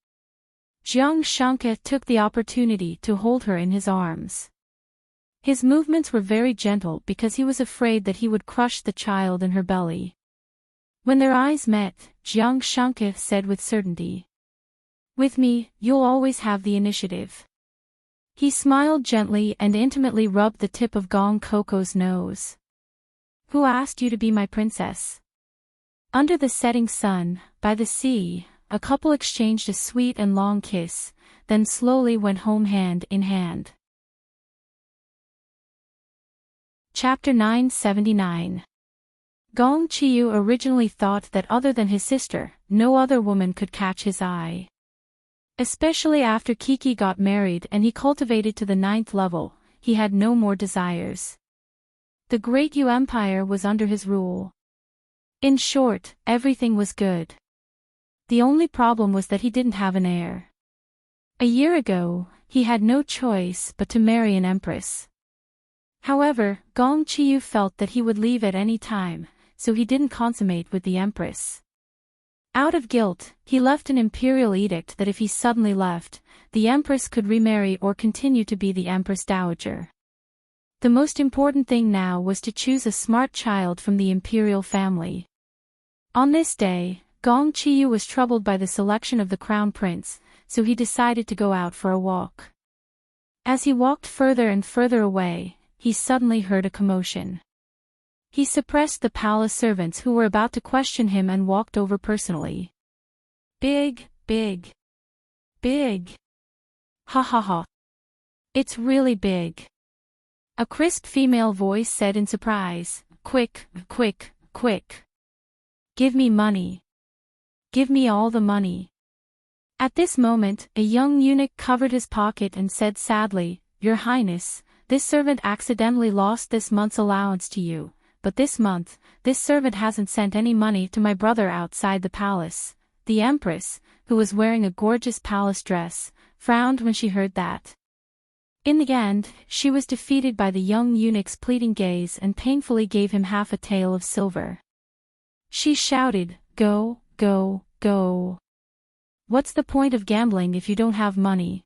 Jiang Shanke took the opportunity to hold her in his arms. His movements were very gentle because he was afraid that he would crush the child in her belly. When their eyes met, Jiang Shanke said with certainty, "With me, you'll always have the initiative." He smiled gently and intimately rubbed the tip of Gong Coco's nose. "Who asked you to be my princess?" Under the setting sun, by the sea, a couple exchanged a sweet and long kiss, then slowly went home hand in hand. Chapter 979. Gong Qiyu originally thought that other than his sister, no other woman could catch his eye. Especially after Kiki got married and he cultivated to the 9th level, he had no more desires. The Great Yu Empire was under his rule. In short, everything was good. The only problem was that he didn't have an heir. A year ago, he had no choice but to marry an empress. However, Gong Qiyu felt that he would leave at any time, so he didn't consummate with the empress. Out of guilt, he left an imperial edict that if he suddenly left, the empress could remarry or continue to be the empress dowager. The most important thing now was to choose a smart child from the imperial family. On this day, Gong Qiyu was troubled by the selection of the crown prince, so he decided to go out for a walk. As he walked further and further away, he suddenly heard a commotion. He suppressed the palace servants who were about to question him and walked over personally. "Big, big. Big. Ha ha ha. It's really big." A crisp female voice said in surprise, "Quick, quick, quick. Give me money. Give me all the money." At this moment, a young eunuch covered his pocket and said sadly, "Your Highness, this servant accidentally lost this month's allowance to you, but this month, this servant hasn't sent any money to my brother outside the palace." The empress, who was wearing a gorgeous palace dress, frowned when she heard that. In the end, she was defeated by the young eunuch's pleading gaze and painfully gave him half a tael of silver. She shouted, "Go, go, go. What's the point of gambling if you don't have money?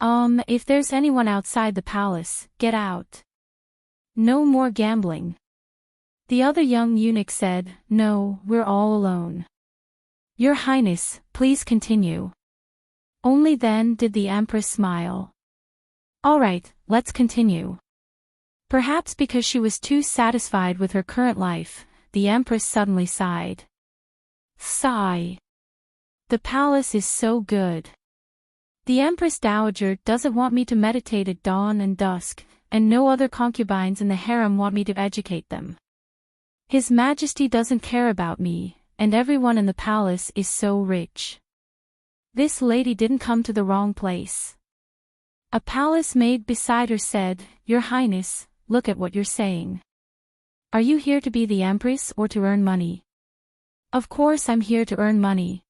If there's anyone outside the palace, get out. No more gambling." The other young eunuch said, "No, we're all alone." "Your Highness, please continue." Only then did the empress smile. "All right, let's continue." Perhaps because she was too satisfied with her current life, the empress suddenly sighed. Sigh. The palace is so good. The empress dowager doesn't want me to meditate at dawn and dusk, and no other concubines in the harem want me to educate them. His Majesty doesn't care about me, and everyone in the palace is so rich. This lady didn't come to the wrong place. A palace maid beside her said, "Your Highness, look at what you're saying. Are you here to be the empress or to earn money?" "Of course I'm here to earn money."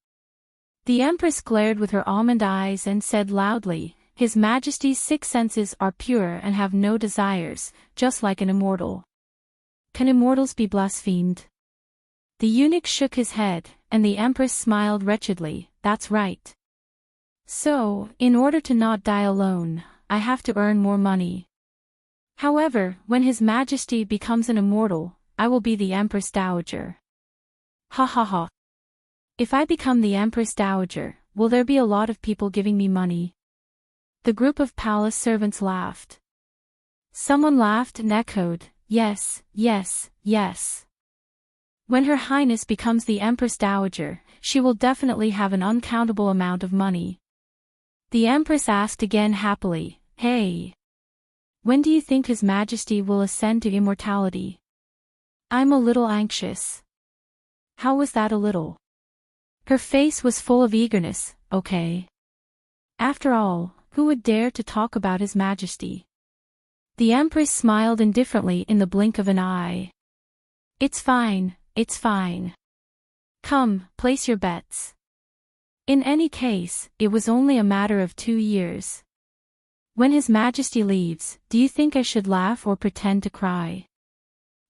The empress glared with her almond eyes and said loudly, "His Majesty's 6 senses are pure and have no desires, just like an immortal. Can immortals be blasphemed?" The eunuch shook his head, and the empress smiled wretchedly, "That's right. So, in order to not die alone, I have to earn more money. However, when His Majesty becomes an immortal, I will be the Empress Dowager." Ha ha ha. If I become the Empress Dowager, will there be a lot of people giving me money? The group of palace servants laughed. Someone laughed and echoed, "Yes, yes, yes." When Her Highness becomes the Empress Dowager, she will definitely have an uncountable amount of money. The Empress asked again happily, "Hey. When do you think His Majesty will ascend to immortality? I'm a little anxious." How was that a little? Her face was full of eagerness, okay. After all, who would dare to talk about His Majesty? The Empress smiled indifferently in the blink of an eye. It's fine, it's fine. Come, place your bets." In any case, it was only a matter of 2 years. When His Majesty leaves, do you think I should laugh or pretend to cry?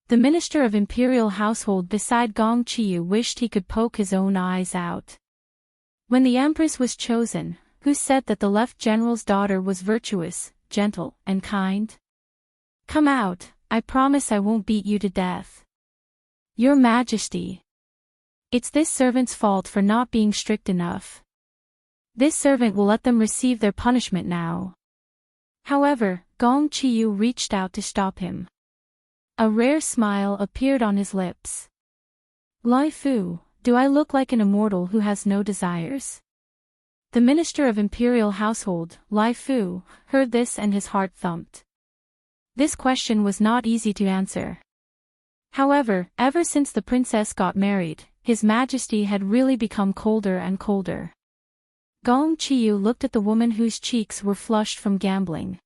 The minister of imperial household beside Gong Qiu wished he could poke his own eyes out. When the empress was chosen, who said that the left general's daughter was virtuous, gentle, and kind? Come out, I promise I won't beat you to death. Your Majesty. It's this servant's fault for not being strict enough. This servant will let them receive their punishment now. However, Gong Qiu reached out to stop him. A rare smile appeared on his lips. Lai Fu, do I look like an immortal who has no desires? The minister of imperial household, Lai Fu, heard this and his heart thumped. This question was not easy to answer. However, ever since the princess got married, His Majesty had really become colder and colder. Gong Qiu looked at the woman whose cheeks were flushed from gambling.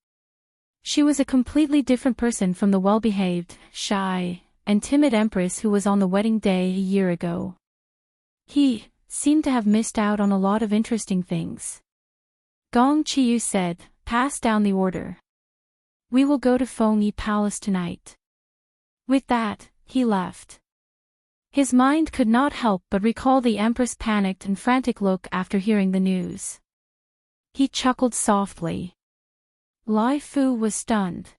She was a completely different person from the well-behaved, shy, and timid empress who was on the wedding day a year ago. He seemed to have missed out on a lot of interesting things. Gong Qiu said, "Pass down the order. We will go to Fengyi Palace tonight." With that, he left. His mind could not help but recall the empress' panicked and frantic look after hearing the news. He chuckled softly. Lai Fu was stunned.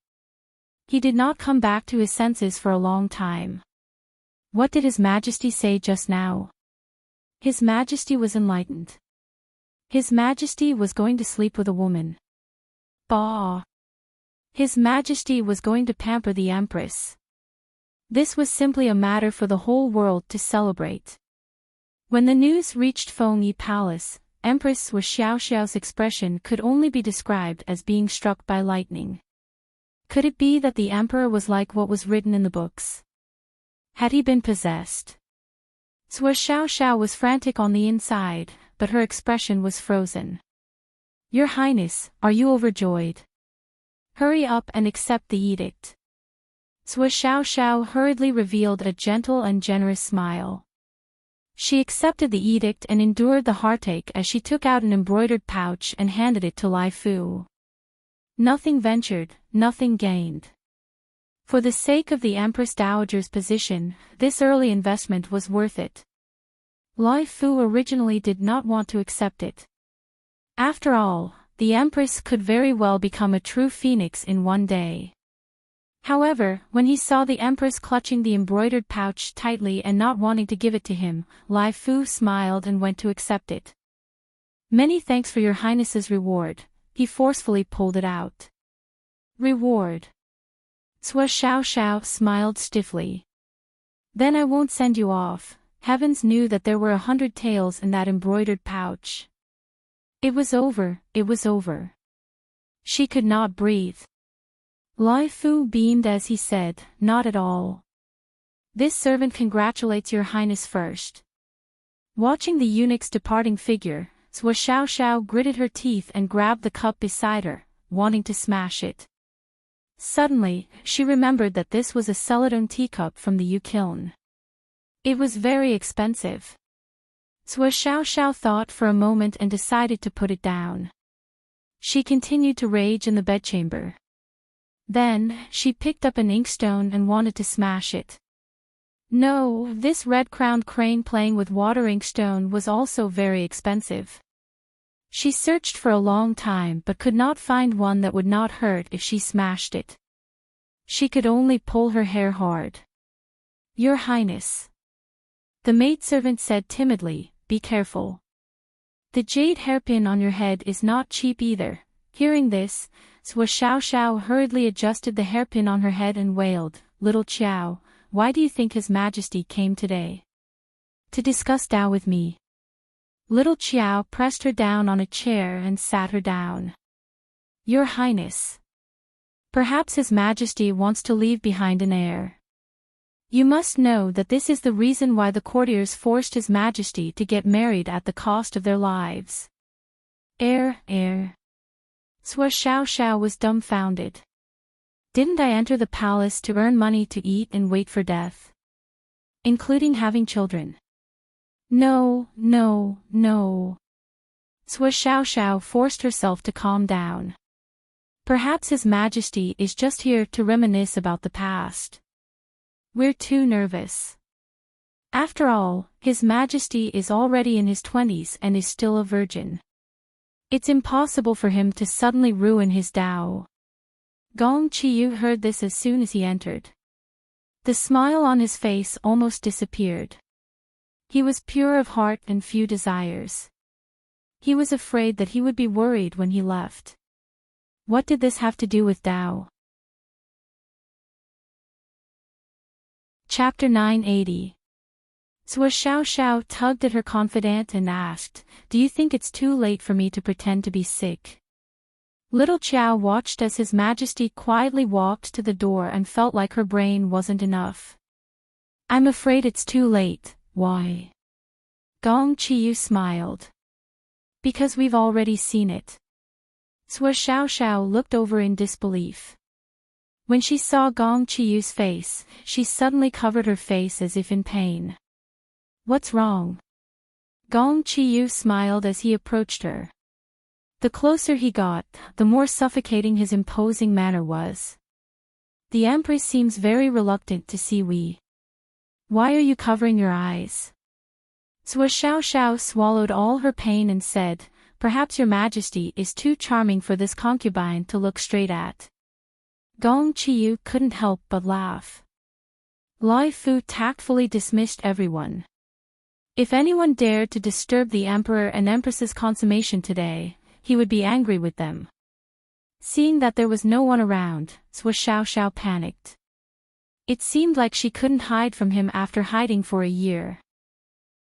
He did not come back to his senses for a long time. What did His Majesty say just now? His Majesty was enlightened. His Majesty was going to sleep with a woman. Bah! His Majesty was going to pamper the Empress. This was simply a matter for the whole world to celebrate. When the news reached Fengyi Palace, Empress Wu Xiaoxiao's expression could only be described as being struck by lightning. Could it be that the emperor was like what was written in the books? Had he been possessed? Wu Xiaoxiao was frantic on the inside, but her expression was frozen. Your Highness, are you overjoyed? Hurry up and accept the edict. Wu Xiaoxiao hurriedly revealed a gentle and generous smile. She accepted the edict and endured the heartache as she took out an embroidered pouch and handed it to Lai Fu. Nothing ventured, nothing gained. For the sake of the Empress Dowager's position, this early investment was worth it. Lai Fu originally did not want to accept it. After all, the Empress could very well become a true phoenix in one day. However, when he saw the Empress clutching the embroidered pouch tightly and not wanting to give it to him, Lai Fu smiled and went to accept it. Many thanks for your Highness's reward, he forcefully pulled it out. Reward? Wu Xiaoxiao smiled stiffly. Then I won't send you off. Heavens knew that there were 100 taels in that embroidered pouch. It was over, it was over. She could not breathe. Lai Fu beamed as he said, not at all. This servant congratulates your Highness first. Watching the eunuch's departing figure, Wu Xiaoxiao gritted her teeth and grabbed the cup beside her, wanting to smash it. Suddenly, she remembered that this was a celadon teacup from the Yukiln. It was very expensive. Wu Xiaoxiao thought for a moment and decided to put it down. She continued to rage in the bedchamber. Then, she picked up an inkstone and wanted to smash it. No, this red-crowned crane playing with water inkstone was also very expensive. She searched for a long time but could not find one that would not hurt if she smashed it. She could only pull her hair hard. Your Highness. The maidservant said timidly, be careful. The jade hairpin on your head is not cheap either. Hearing this, Wu Xiaoxiao hurriedly adjusted the hairpin on her head and wailed, Little Qiao, why do you think His Majesty came today? To discuss Dao with me. Little Qiao pressed her down on a chair and sat her down. Your Highness. Perhaps His Majesty wants to leave behind an heir. You must know that this is the reason why the courtiers forced His Majesty to get married at the cost of their lives. Heir. Wu Xiaoxiao was dumbfounded. Didn't I enter the palace to earn money to eat and wait for death? Including having children? No. Wu Xiaoxiao forced herself to calm down. Perhaps His Majesty is just here to reminisce about the past. We're too nervous. After all, His Majesty is already in his 20s and is still a virgin. It's impossible for him to suddenly ruin his Dao. Gong Qiyu heard this as soon as he entered. The smile on his face almost disappeared. He was pure of heart and few desires. He was afraid that he would be worried when he left. What did this have to do with Dao? Chapter 980. Sua Xiao tugged at her confidant and asked, "Do you think it's too late for me to pretend to be sick?" Little Qiao watched as His Majesty quietly walked to the door and felt like her brain wasn't enough. "I'm afraid it's too late. Why?" Gong Qiyu smiled. "Because we've already seen it." Sua Xiao looked over in disbelief. When she saw Gong Qiyu's face, she suddenly covered her face as if in pain. "What's wrong?" Gong Qiyu smiled as he approached her. The closer he got, the more suffocating his imposing manner was. "The Empress seems very reluctant to see we. Why are you covering your eyes?" Sua Xiao swallowed all her pain and said, "Perhaps Your Majesty is too charming for this concubine to look straight at." Gong Qiyu couldn't help but laugh. Lai Fu tactfully dismissed everyone. If anyone dared to disturb the Emperor and Empress's consummation today, he would be angry with them. Seeing that there was no one around, Sua Xiao panicked. It seemed like she couldn't hide from him after hiding for a year.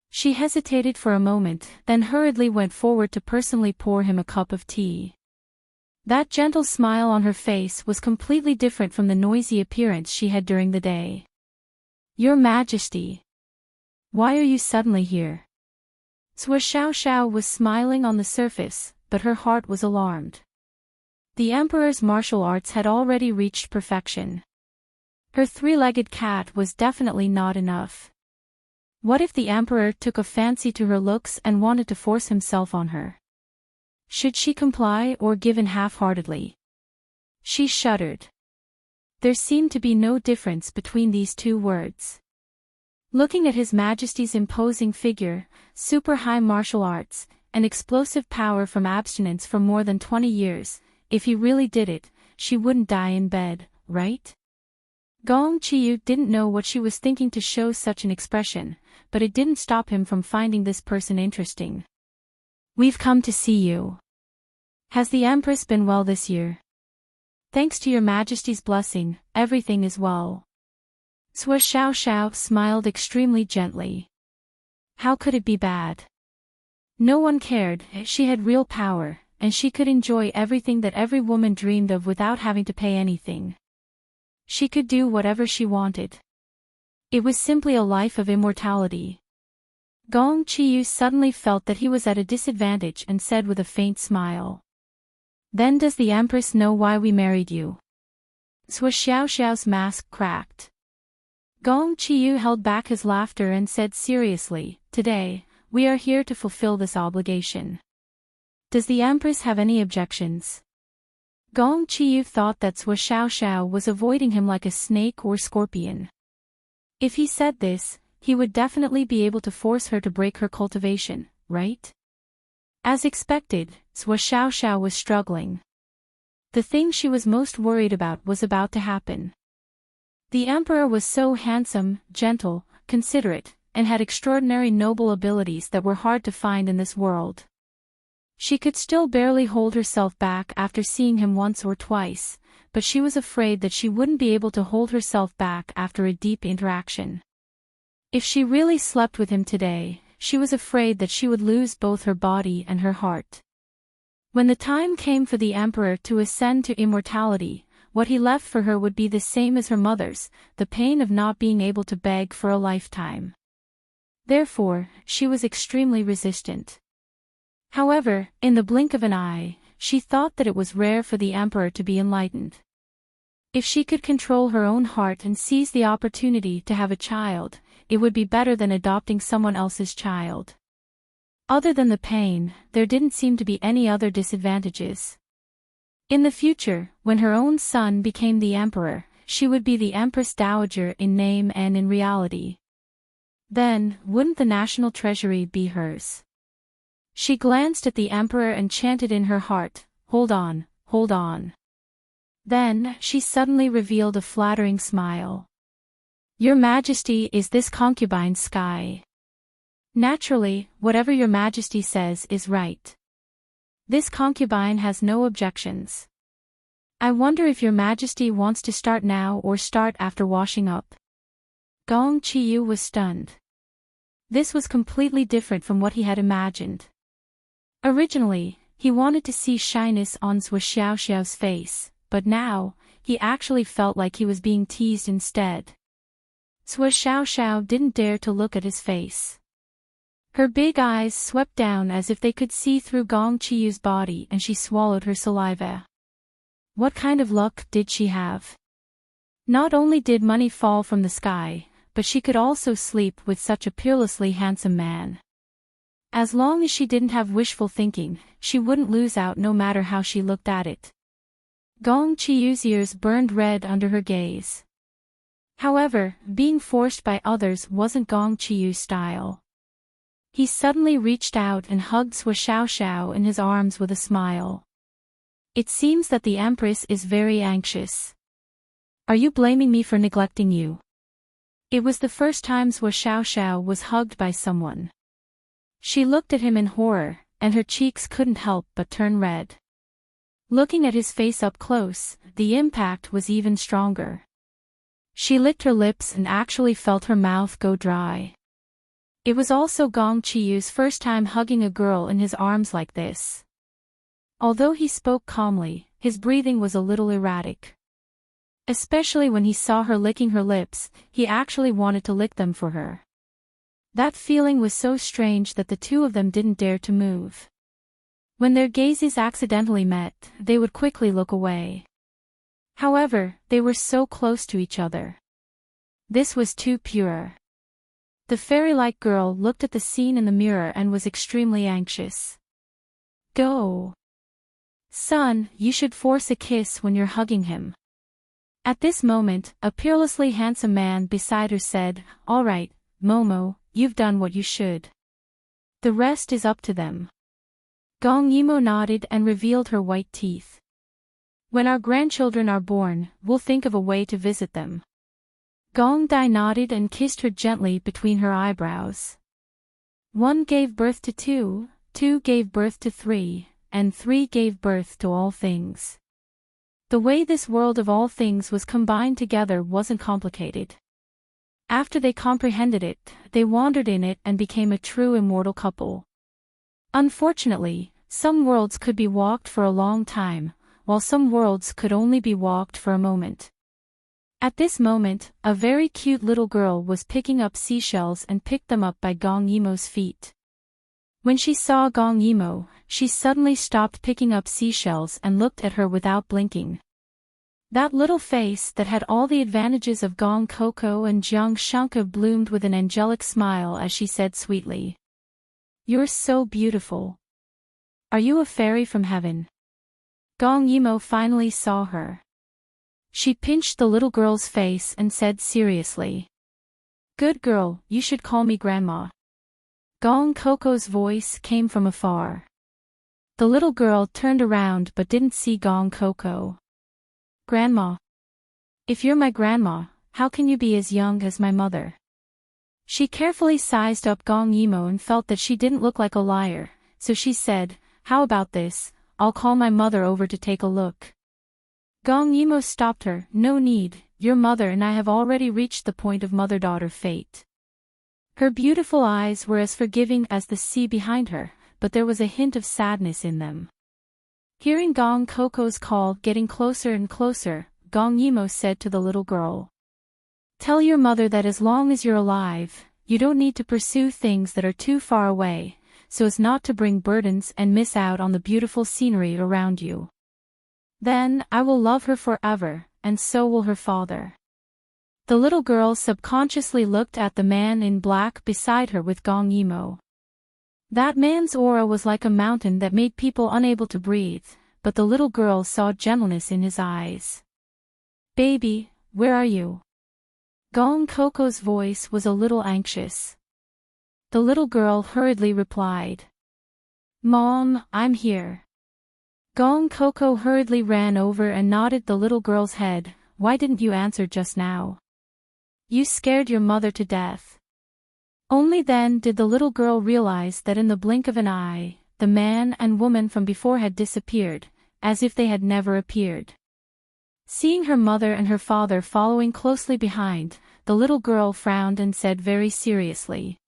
She hesitated for a moment, then hurriedly went forward to personally pour him a cup of tea. That gentle smile on her face was completely different from the noisy appearance she had during the day. "Your Majesty. Why are you suddenly here?" Sua Xiao was smiling on the surface, but her heart was alarmed. The Emperor's martial arts had already reached perfection. Her three-legged cat was definitely not enough. What if the Emperor took a fancy to her looks and wanted to force himself on her? Should she comply or give in half-heartedly? She shuddered. There seemed to be no difference between these two words. Looking at His Majesty's imposing figure, super-high martial arts, and explosive power from abstinence for more than 20 years, if he really did it, she wouldn't die in bed, right? Gong Qiyu didn't know what she was thinking to show such an expression, but it didn't stop him from finding this person interesting. "We've come to see you. Has the Empress been well this year?" "Thanks to Your Majesty's blessing, everything is well." Sua Xiao smiled extremely gently. How could it be bad? No one cared, she had real power, and she could enjoy everything that every woman dreamed of without having to pay anything. She could do whatever she wanted. It was simply a life of immortality. Gong Qiyu suddenly felt that he was at a disadvantage and said with a faint smile. "Then does the Empress know why we married you?" Sua Xiao's mask cracked. Gong Qiyu held back his laughter and said seriously, "Today, we are here to fulfill this obligation. Does the Empress have any objections?" Gong Qiyu thought that Sua Xiao was avoiding him like a snake or scorpion. If he said this, he would definitely be able to force her to break her cultivation, right? As expected, Sua Xiao was struggling. The thing she was most worried about was about to happen. The Emperor was so handsome, gentle, considerate, and had extraordinary noble abilities that were hard to find in this world. She could still barely hold herself back after seeing him once or twice, but she was afraid that she wouldn't be able to hold herself back after a deep interaction. If she really slept with him today, she was afraid that she would lose both her body and her heart. When the time came for the Emperor to ascend to immortality, what he left for her would be the same as her mother's, the pain of not being able to beg for a lifetime. Therefore, she was extremely resistant. However, in the blink of an eye, she thought that it was rare for the Emperor to be enlightened. If she could control her own heart and seize the opportunity to have a child, it would be better than adopting someone else's child. Other than the pain, there didn't seem to be any other disadvantages. In the future, when her own son became the emperor, she would be the Empress Dowager in name and in reality. Then, wouldn't the national treasury be hers? She glanced at the emperor and chanted in her heart, "Hold on, hold on." Then, she suddenly revealed a flattering smile. "Your Majesty, is this concubine Sky?" "Naturally, whatever your Majesty says is right. This concubine has no objections. I wonder if your Majesty wants to start now or start after washing up." Gong Qiyu was stunned. This was completely different from what he had imagined. Originally, he wanted to see shyness on Zhou Xiaoxiao's face, but now, he actually felt like he was being teased instead. Zhou Xiaoxiao didn't dare to look at his face. Her big eyes swept down as if they could see through Gong Qiyu's body, and she swallowed her saliva. What kind of luck did she have? Not only did money fall from the sky, but she could also sleep with such a peerlessly handsome man. As long as she didn't have wishful thinking, she wouldn't lose out no matter how she looked at it. Gong Qiyu's ears burned red under her gaze. However, being forced by others wasn't Gong Qiyu's style. He suddenly reached out and hugged Zhou Xiaoxiao in his arms with a smile. "It seems that the Empress is very anxious. Are you blaming me for neglecting you?" It was the first time Zhou Xiaoxiao was hugged by someone. She looked at him in horror, and her cheeks couldn't help but turn red. Looking at his face up close, the impact was even stronger. She licked her lips and actually felt her mouth go dry. It was also Gong Qiyu's first time hugging a girl in his arms like this. Although he spoke calmly, his breathing was a little erratic. Especially when he saw her licking her lips, he actually wanted to lick them for her. That feeling was so strange that the two of them didn't dare to move. When their gazes accidentally met, they would quickly look away. However, they were so close to each other. This was too pure. The fairy-like girl looked at the scene in the mirror and was extremely anxious. "Go. Son, you should force a kiss when you're hugging him." At this moment, a peerlessly handsome man beside her said, "All right, Momo, you've done what you should. The rest is up to them." Gong Yimo nodded and revealed her white teeth. "When our grandchildren are born, we'll think of a way to visit them." Gong Dai nodded and kissed her gently between her eyebrows. One gave birth to two, two gave birth to three, and three gave birth to all things. The way this world of all things was combined together wasn't complicated. After they comprehended it, they wandered in it and became a true immortal couple. Unfortunately, some worlds could be walked for a long time, while some worlds could only be walked for a moment. At this moment, a very cute little girl was picking up seashells and picked them up by Gong Yimo's feet. When she saw Gong Yimo, she suddenly stopped picking up seashells and looked at her without blinking. That little face that had all the advantages of Gong Coco and Jiang Shanka bloomed with an angelic smile as she said sweetly, "You're so beautiful. Are you a fairy from heaven?" Gong Yimo finally saw her. She pinched the little girl's face and said seriously, "Good girl, you should call me Grandma." Gong Coco's voice came from afar. The little girl turned around but didn't see Gong Coco. "Grandma. If you're my grandma, how can you be as young as my mother?" She carefully sized up Gong Yimo and felt that she didn't look like a liar, so she said, "How about this, I'll call my mother over to take a look." Gong Yimo stopped her, "No need, your mother and I have already reached the point of mother-daughter fate." Her beautiful eyes were as forgiving as the sea behind her, but there was a hint of sadness in them. Hearing Gong Coco's call getting closer and closer, Gong Yimo said to the little girl, "Tell your mother that as long as you're alive, you don't need to pursue things that are too far away, so as not to bring burdens and miss out on the beautiful scenery around you. Then, I will love her forever, and so will her father." The little girl subconsciously looked at the man in black beside her with Gong Yimo. That man's aura was like a mountain that made people unable to breathe, but the little girl saw gentleness in his eyes. "Baby, where are you?" Gong Coco's voice was a little anxious. The little girl hurriedly replied, "Mom, I'm here." Gong Coco hurriedly ran over and nodded the little girl's head. "Why didn't you answer just now? You scared your mother to death." Only then did the little girl realize that in the blink of an eye, the man and woman from before had disappeared, as if they had never appeared. Seeing her mother and her father following closely behind, the little girl frowned and said very seriously,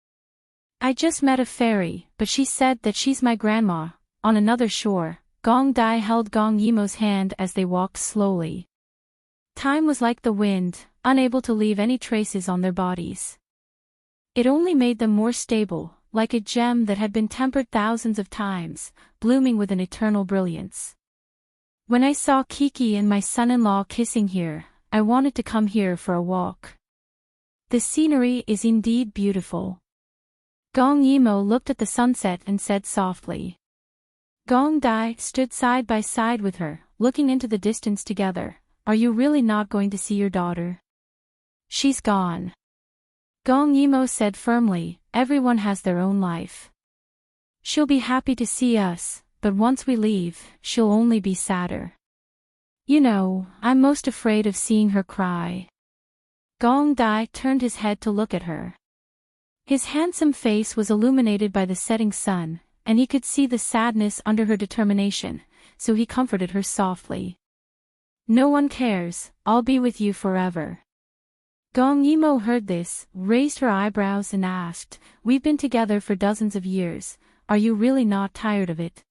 "I just met a fairy, but she said that she's my grandma." On another shore, Gong Dai held Gong Yimo's hand as they walked slowly. Time was like the wind, unable to leave any traces on their bodies. It only made them more stable, like a gem that had been tempered thousands of times, blooming with an eternal brilliance. "When I saw Kiki and my son-in-law kissing here, I wanted to come here for a walk. The scenery is indeed beautiful." Gong Yimo looked at the sunset and said softly. Gong Dai stood side by side with her, looking into the distance together. "Are you really not going to see your daughter?" "She's gone," Gong Yimo said firmly. "Everyone has their own life. She'll be happy to see us, but once we leave, she'll only be sadder. You know, I'm most afraid of seeing her cry." Gong Dai turned his head to look at her. His handsome face was illuminated by the setting sun, and he could see the sadness under her determination, so he comforted her softly. "No one cares, I'll be with you forever." Gong Yimo heard this, raised her eyebrows and asked, "We've been together for dozens of years, are you really not tired of it?"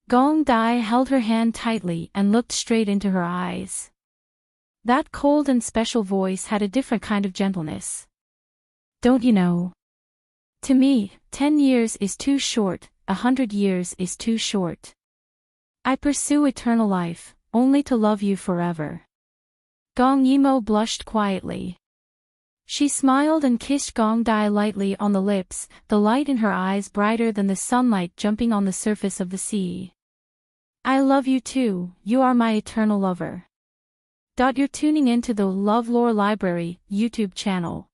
Gong Dai held her hand tightly and looked straight into her eyes. That cold and special voice had a different kind of gentleness. "Don't you know? To me, 10 years is too short, 100 years is too short. I pursue eternal life, only to love you forever." Gong Yimo blushed quietly. She smiled and kissed Gong Dai lightly on the lips, the light in her eyes brighter than the sunlight jumping on the surface of the sea. "I love you too, you are my eternal lover." You're tuning into the LoveLore Library YouTube channel.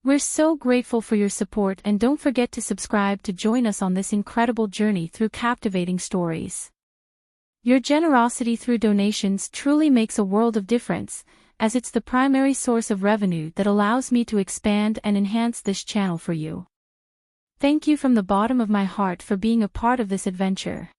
We're so grateful for your support, and don't forget to subscribe to join us on this incredible journey through captivating stories. Your generosity through donations truly makes a world of difference, as it's the primary source of revenue that allows me to expand and enhance this channel for you. Thank you from the bottom of my heart for being a part of this adventure.